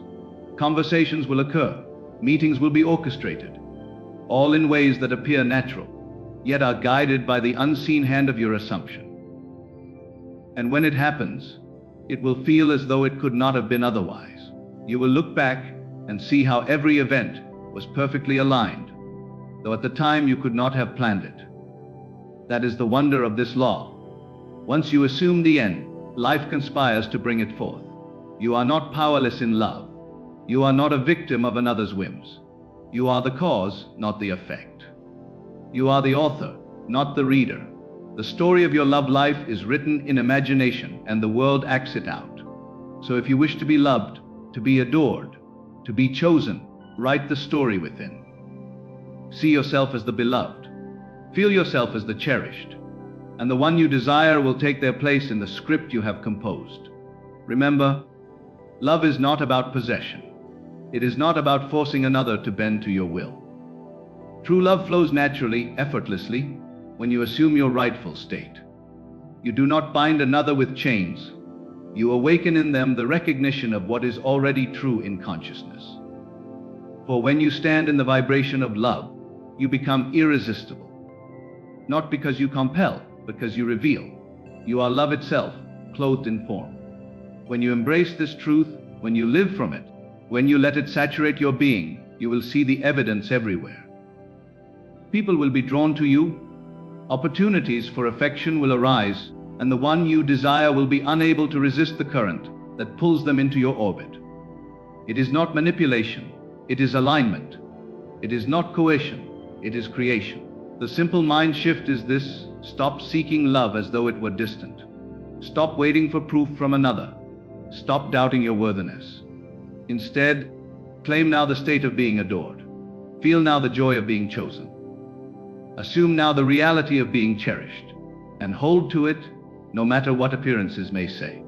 Conversations will occur. Meetings will be orchestrated, all in ways that appear natural, yet are guided by the unseen hand of your assumption. And when it happens, it will feel as though it could not have been otherwise. You will look back and see how every event was perfectly aligned, though at the time you could not have planned it. That is the wonder of this law. Once you assume the end, life conspires to bring it forth. You are not powerless in love. You are not a victim of another's whims. You are the cause, not the effect. You are the author, not the reader. The story of your love life is written in imagination, and the world acts it out. So if you wish to be loved, to be adored, to be chosen, write the story within. See yourself as the beloved. Feel yourself as the cherished. And the one you desire will take their place in the script you have composed. Remember, love is not about possession. It is not about forcing another to bend to your will. True love flows naturally, effortlessly, when you assume your rightful state. You do not bind another with chains. You awaken in them the recognition of what is already true in consciousness. For when you stand in the vibration of love, you become irresistible. Not because you compel, because you reveal. You are love itself, clothed in form. When you embrace this truth, when you live from it, when you let it saturate your being, you will see the evidence everywhere. People will be drawn to you. Opportunities for affection will arise, and the one you desire will be unable to resist the current that pulls them into your orbit. It is not manipulation, it is alignment. It is not coercion, it is creation. The simple mind shift is this: stop seeking love as though it were distant. Stop waiting for proof from another. Stop doubting your worthiness. Instead, claim now the state of being adored. Feel now the joy of being chosen. Assume now the reality of being cherished, and hold to it no matter what appearances may say.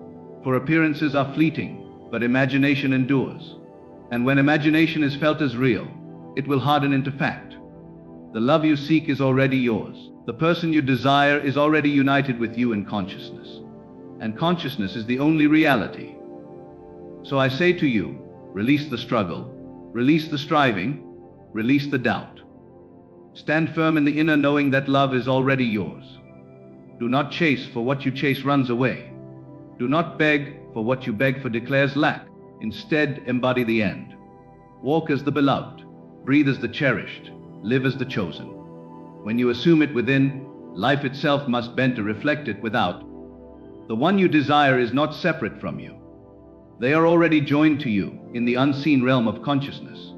For appearances are fleeting, but imagination endures. And when imagination is felt as real, it will harden into fact. The love you seek is already yours. The person you desire is already united with you in consciousness. And consciousness is the only reality. So I say to you, release the struggle, release the striving, release the doubt. Stand firm in the inner knowing that love is already yours. Do not chase, for what you chase runs away. Do not beg, for what you beg for declares lack. Instead, embody the end. Walk as the beloved, breathe as the cherished, live as the chosen. When you assume it within, life itself must bend to reflect it without. The one you desire is not separate from you. They are already joined to you in the unseen realm of consciousness.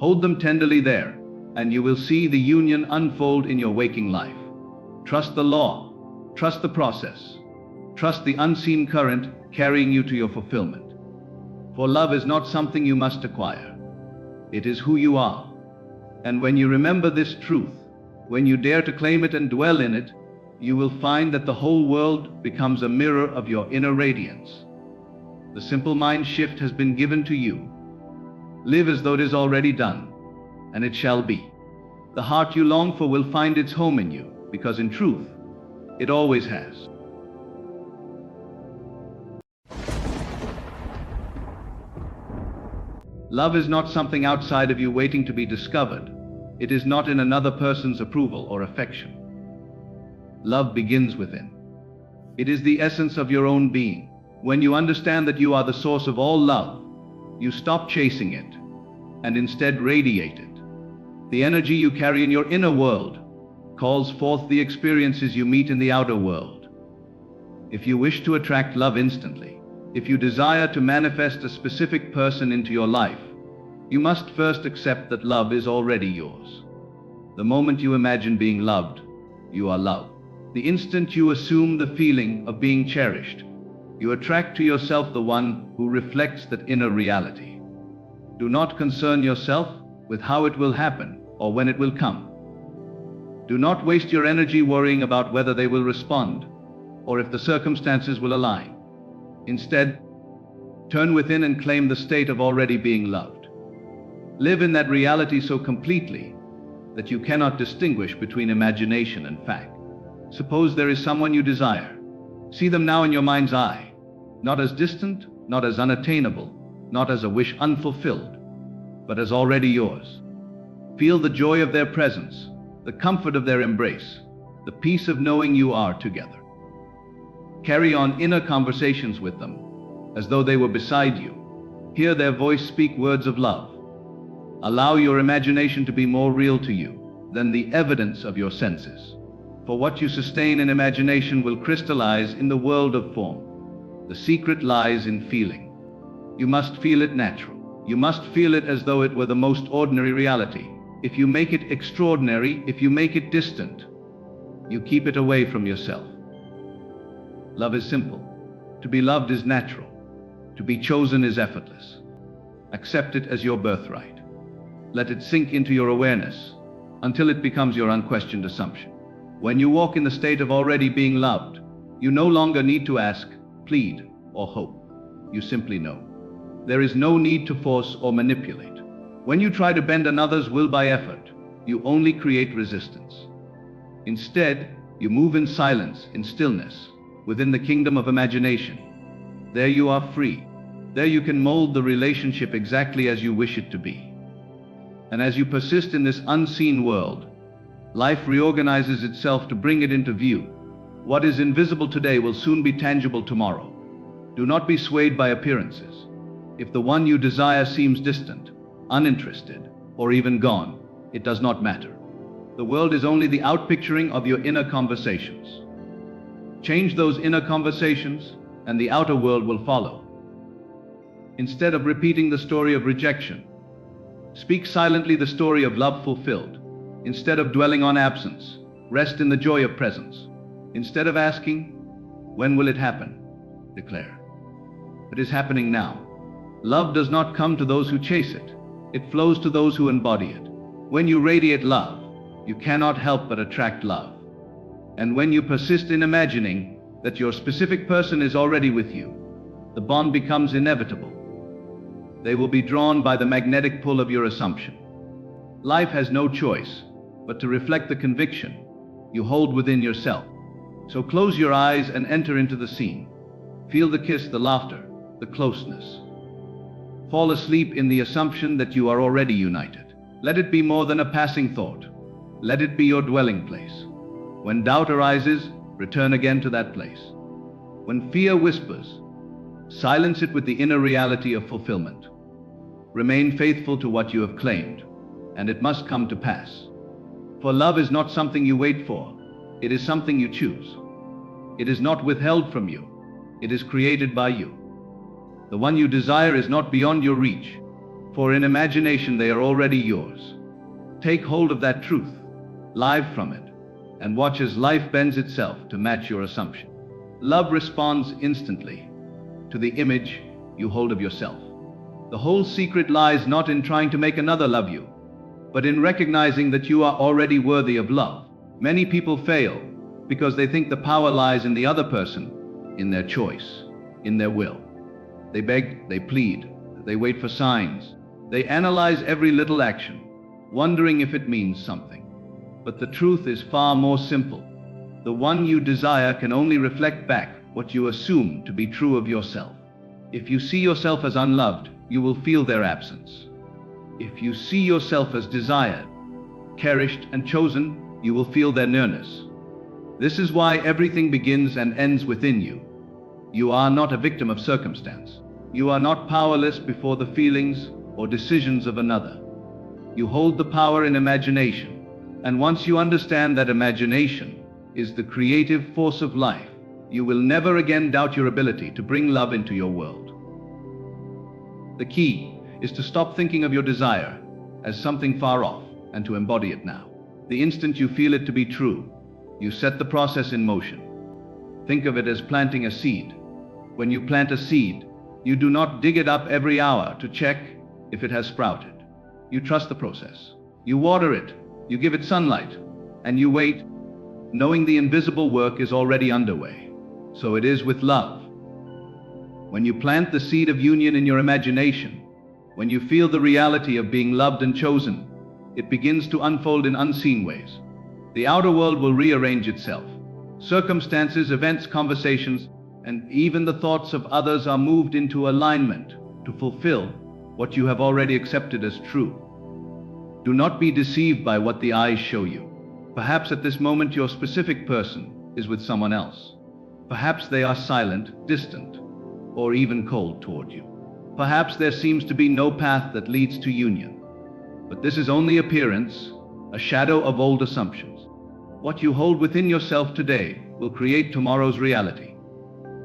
Hold them tenderly there, and you will see the union unfold in your waking life. Trust the law, trust the process, trust the unseen current carrying you to your fulfillment. For love is not something you must acquire. It is who you are. And when you remember this truth, When you dare to claim it and dwell in it, you will find that the whole world becomes a mirror of your inner radiance. The simple mind shift has been given to you. Live as though it is already done, and it shall be. The heart you long for will find its home in you, because in truth, it always has. Love is not something outside of you waiting to be discovered. It is not in another person's approval or affection. Love begins within. It is the essence of your own being. When you understand that you are the source of all love, you stop chasing it and instead radiate it. The energy you carry in your inner world calls forth the experiences you meet in the outer world. If you wish to attract love instantly, if you desire to manifest a specific person into your life, you must first accept that love is already yours. The moment you imagine being loved, you are loved. The instant you assume the feeling of being cherished, you attract to yourself the one who reflects that inner reality. Do not concern yourself with how it will happen or when it will come. Do not waste your energy worrying about whether they will respond or if the circumstances will align. Instead, turn within and claim the state of already being loved. Live in that reality so completely that you cannot distinguish between imagination and fact. Suppose there is someone you desire. See them now in your mind's eye, not as distant, not as unattainable, not as a wish unfulfilled, but as already yours. Feel the joy of their presence, the comfort of their embrace, the peace of knowing you are together. Carry on inner conversations with them, as though they were beside you. Hear their voice speak words of love. Allow your imagination to be more real to you than the evidence of your senses. For what you sustain in imagination will crystallize in the world of form. The secret lies in feeling. You must feel it natural. You must feel it as though it were the most ordinary reality. If you make it extraordinary, if you make it distant, you keep it away from yourself. Love is simple. To be loved is natural. To be chosen is effortless. Accept it as your birthright. Let it sink into your awareness until it becomes your unquestioned assumption. When you walk in the state of already being loved, you no longer need to ask, plead, or hope. You simply know. There is no need to force or manipulate. When you try to bend another's will by effort, you only create resistance. Instead, you move in silence, in stillness, within the kingdom of imagination. There you are free. There you can mold the relationship exactly as you wish it to be. And as you persist in this unseen world, life reorganizes itself to bring it into view. What is invisible today will soon be tangible tomorrow. Do not be swayed by appearances. If the one you desire seems distant, uninterested, or even gone, it does not matter. The world is only the outpicturing of your inner conversations. Change those inner conversations, and the outer world will follow. Instead of repeating the story of rejection, speak silently the story of love fulfilled. Instead of dwelling on absence, rest in the joy of presence. Instead of asking, when will it happen? Declare, it is happening now. Love does not come to those who chase it. It flows to those who embody it. When you radiate love, you cannot help but attract love. And when you persist in imagining that your specific person is already with you, the bond becomes inevitable. They will be drawn by the magnetic pull of your assumption. Life has no choice but to reflect the conviction you hold within yourself. So close your eyes and enter into the scene. Feel the kiss, the laughter, the closeness. Fall asleep in the assumption that you are already united. Let it be more than a passing thought. Let it be your dwelling place. When doubt arises, return again to that place. When fear whispers, silence it with the inner reality of fulfillment. Remain faithful to what you have claimed, and it must come to pass. For love is not something you wait for, it is something you choose. It is not withheld from you, it is created by you. The one you desire is not beyond your reach, for in imagination they are already yours. Take hold of that truth, live from it, and watch as life bends itself to match your assumption. Love responds instantly to the image you hold of yourself. The whole secret lies not in trying to make another love you, but in recognizing that you are already worthy of love. Many people fail because they think the power lies in the other person, in their choice, in their will. They beg, they plead, they wait for signs. They analyze every little action, wondering if it means something. But the truth is far more simple. The one you desire can only reflect back what you assume to be true of yourself. If you see yourself as unloved, you will feel their absence. If you see yourself as desired, cherished, and chosen, you will feel their nearness. This is why everything begins and ends within you. You are not a victim of circumstance. You are not powerless before the feelings or decisions of another. You hold the power in imagination, and once you understand that imagination is the creative force of life, you will never again doubt your ability to bring love into your world. The key is to stop thinking of your desire as something far off and to embody it now. The instant you feel it to be true, you set the process in motion. Think of it as planting a seed. When you plant a seed, you do not dig it up every hour to check if it has sprouted. You trust the process. You water it, you give it sunlight, and you wait, knowing the invisible work is already underway. So it is with love. When you plant the seed of union in your imagination, when you feel the reality of being loved and chosen, it begins to unfold in unseen ways. The outer world will rearrange itself. Circumstances, events, conversations, and even the thoughts of others are moved into alignment to fulfill what you have already accepted as true. Do not be deceived by what the eyes show you. Perhaps at this moment your specific person is with someone else. Perhaps they are silent, distant, or even cold toward you. Perhaps there seems to be no path that leads to union. But this is only appearance, a shadow of old assumptions. What you hold within yourself today will create tomorrow's reality.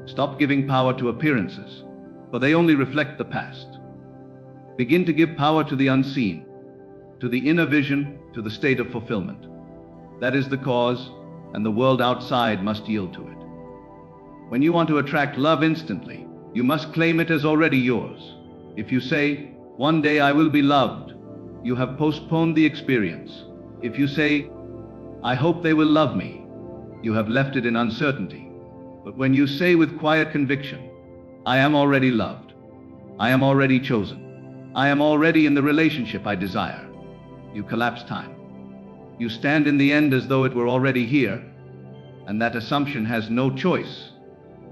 Stop giving power to appearances, for they only reflect the past. Begin to give power to the unseen, to the inner vision, to the state of fulfillment. That is the cause, and the world outside must yield to it. When you want to attract love instantly, you must claim it as already yours. If you say, "One day I will be loved," you have postponed the experience. If you say, "I hope they will love me," you have left it in uncertainty. But when you say with quiet conviction, "I am already loved, I am already chosen, I am already in the relationship I desire," you collapse time. You stand in the end as though it were already here, and that assumption has no choice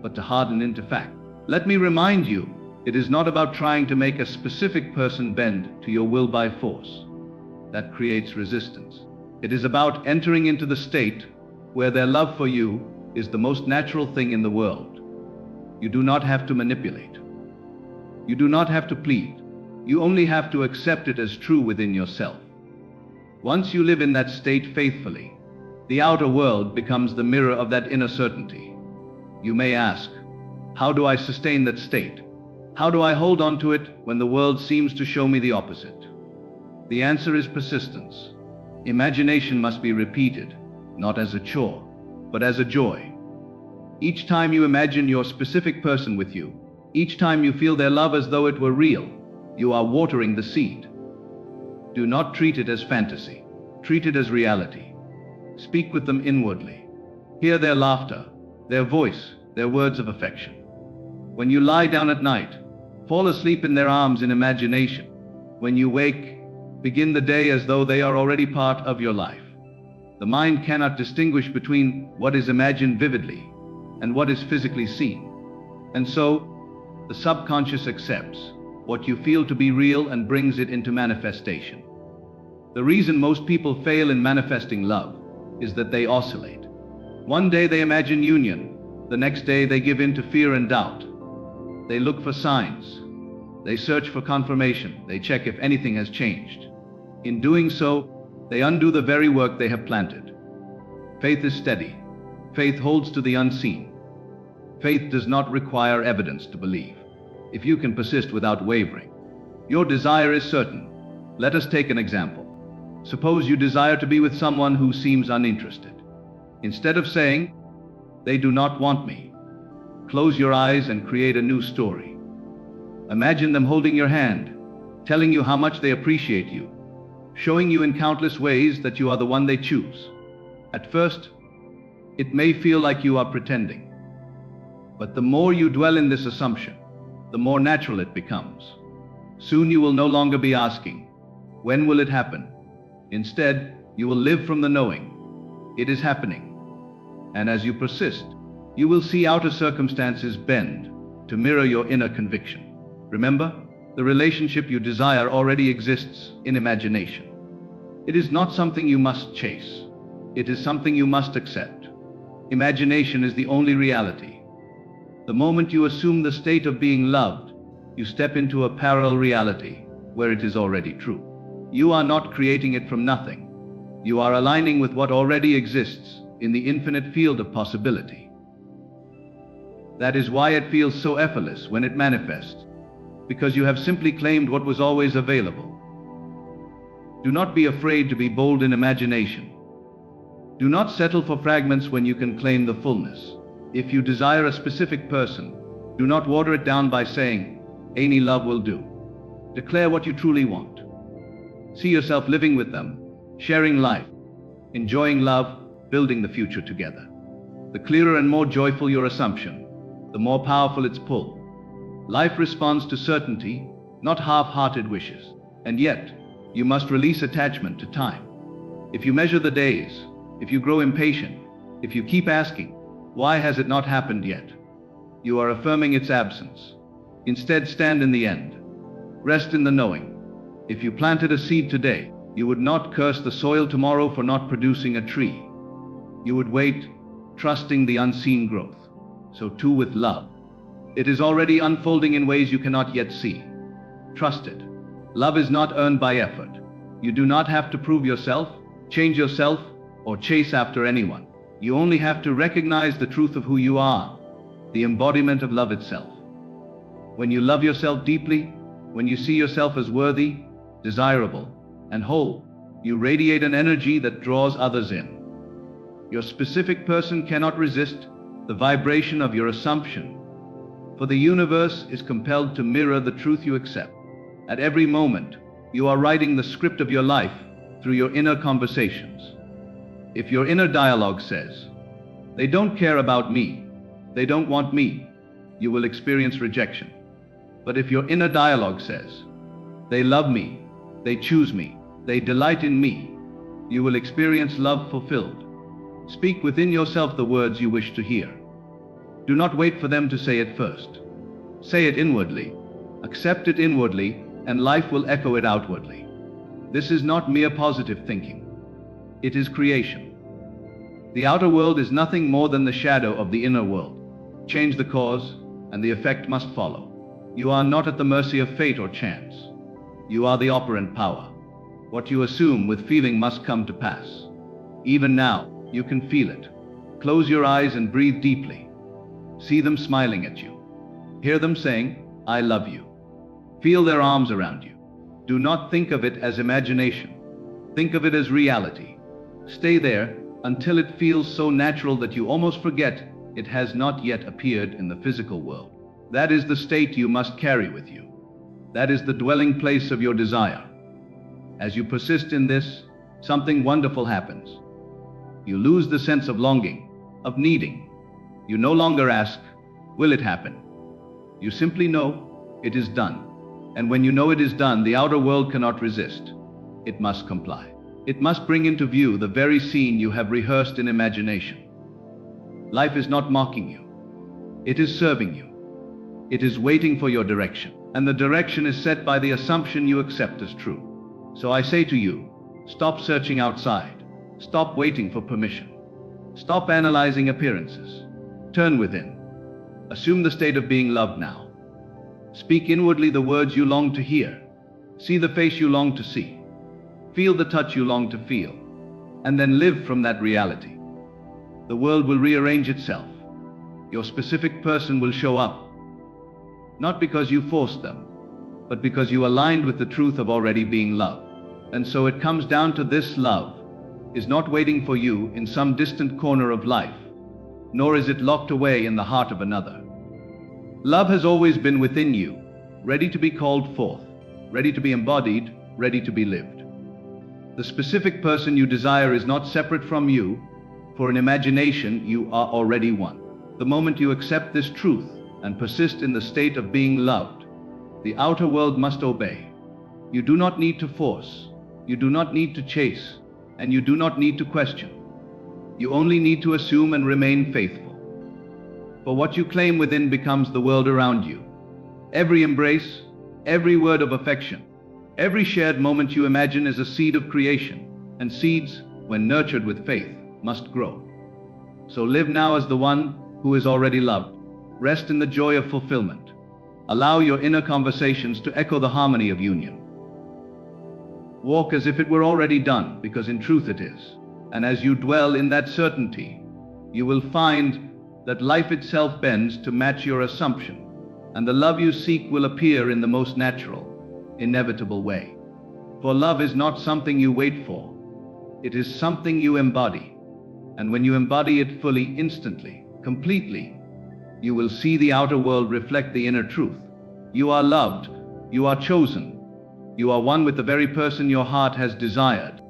but to harden into fact. Let me remind you, it is not about trying to make a specific person bend to your will by force. That creates resistance. It is about entering into the state where their love for you is the most natural thing in the world. You do not have to manipulate. You do not have to plead. You only have to accept it as true within yourself. Once you live in that state faithfully, the outer world becomes the mirror of that inner certainty. You may ask, how do I sustain that state? How do I hold on to it when the world seems to show me the opposite? The answer is persistence. Imagination must be repeated, not as a chore, but as a joy. Each time you imagine your specific person with you, each time you feel their love as though it were real, you are watering the seed. Do not treat it as fantasy. Treat it as reality. Speak with them inwardly. Hear their laughter, their voice, their words of affection. When you lie down at night, fall asleep in their arms in imagination. When you wake, begin the day as though they are already part of your life. The mind cannot distinguish between what is imagined vividly and what is physically seen. And so, the subconscious accepts what you feel to be real and brings it into manifestation. The reason most people fail in manifesting love is that they oscillate. One day they imagine union, the next day they give in to fear and doubt. They look for signs. They search for confirmation. They check if anything has changed. In doing so, they undo the very work they have planted. Faith is steady. Faith holds to the unseen. Faith does not require evidence to believe. If you can persist without wavering, your desire is certain. Let us take an example. Suppose you desire to be with someone who seems uninterested. Instead of saying, "They do not want me," close your eyes and create a new story. Imagine them holding your hand, telling you how much they appreciate you, showing you in countless ways that you are the one they choose. At first, it may feel like you are pretending. But the more you dwell in this assumption, the more natural it becomes. Soon you will no longer be asking, when will it happen? Instead, you will live from the knowing. It is happening. And as you persist, you will see outer circumstances bend to mirror your inner conviction. Remember, the relationship you desire already exists in imagination. It is not something you must chase. It is something you must accept. Imagination is the only reality. The moment you assume the state of being loved, you step into a parallel reality where it is already true. You are not creating it from nothing. You are aligning with what already exists in the infinite field of possibility. That is why it feels so effortless when it manifests, because you have simply claimed what was always available. Do not be afraid to be bold in imagination. Do not settle for fragments when you can claim the fullness. If you desire a specific person, do not water it down by saying, "Any love will do." Declare what you truly want. See yourself living with them, sharing life, enjoying love, building the future together. The clearer and more joyful your assumption, the more powerful its pull. Life responds to certainty, not half-hearted wishes. And yet, you must release attachment to time. If you measure the days, if you grow impatient, if you keep asking, "Why has it not happened yet?" you are affirming its absence. Instead, stand in the end. Rest in the knowing. If you planted a seed today, you would not curse the soil tomorrow for not producing a tree. You would wait, trusting the unseen growth. So too with love. It is already unfolding in ways you cannot yet see. Trust it. Love is not earned by effort. You do not have to prove yourself, change yourself, or chase after anyone. You only have to recognize the truth of who you are, the embodiment of love itself. When you love yourself deeply, when you see yourself as worthy, desirable, and whole, you radiate an energy that draws others in. Your specific person cannot resist the vibration of your assumption, for the universe is compelled to mirror the truth you accept. At every moment, you are writing the script of your life through your inner conversations. If your inner dialogue says, "They don't care about me, they don't want me," you will experience rejection. But if your inner dialogue says, "They love me, they choose me, they delight in me," you will experience love fulfilled. Speak within yourself the words you wish to hear. Do not wait for them to say it first. Say it inwardly, accept it inwardly, and life will echo it outwardly. This is not mere positive thinking. It is creation. The outer world is nothing more than the shadow of the inner world. Change the cause, and the effect must follow. You are not at the mercy of fate or chance. You are the operant power. What you assume with feeling must come to pass. Even now, you can feel it. Close your eyes and breathe deeply. See them smiling at you. Hear them saying, "I love you." Feel their arms around you. Do not think of it as imagination. Think of it as reality. Stay there until it feels so natural that you almost forget it has not yet appeared in the physical world. That is the state you must carry with you. That is the dwelling place of your desire. As you persist in this, something wonderful happens. You lose the sense of longing, of needing. You no longer ask, "Will it happen?" You simply know, it is done. And when you know it is done, the outer world cannot resist. It must comply. It must bring into view the very scene you have rehearsed in imagination. Life is not mocking you. It is serving you. It is waiting for your direction. And the direction is set by the assumption you accept as true. So I say to you, stop searching outside. Stop waiting for permission. Stop analyzing appearances. Turn within. Assume the state of being loved now. Speak inwardly the words you long to hear. See the face you long to see. Feel the touch you long to feel. And then live from that reality. The world will rearrange itself. Your specific person will show up. Not because you forced them, but because you aligned with the truth of already being loved. And so it comes down to this: love is not waiting for you in some distant corner of life, nor is it locked away in the heart of another. Love has always been within you, ready to be called forth, ready to be embodied, ready to be lived. The specific person you desire is not separate from you, for in imagination you are already one. The moment you accept this truth and persist in the state of being loved, the outer world must obey. You do not need to force, you do not need to chase, and you do not need to question. You only need to assume and remain faithful. For what you claim within becomes the world around you. Every embrace, every word of affection, every shared moment you imagine is a seed of creation, and seeds, when nurtured with faith, must grow. So live now as the one who is already loved. Rest in the joy of fulfillment. Allow your inner conversations to echo the harmony of union. Walk as if it were already done, because in truth it is. And as you dwell in that certainty, you will find that life itself bends to match your assumption, and the love you seek will appear in the most natural, inevitable way. For love is not something you wait for. It is something you embody. And when you embody it fully, instantly, completely, you will see the outer world reflect the inner truth. You are loved, you are chosen, you are one with the very person your heart has desired.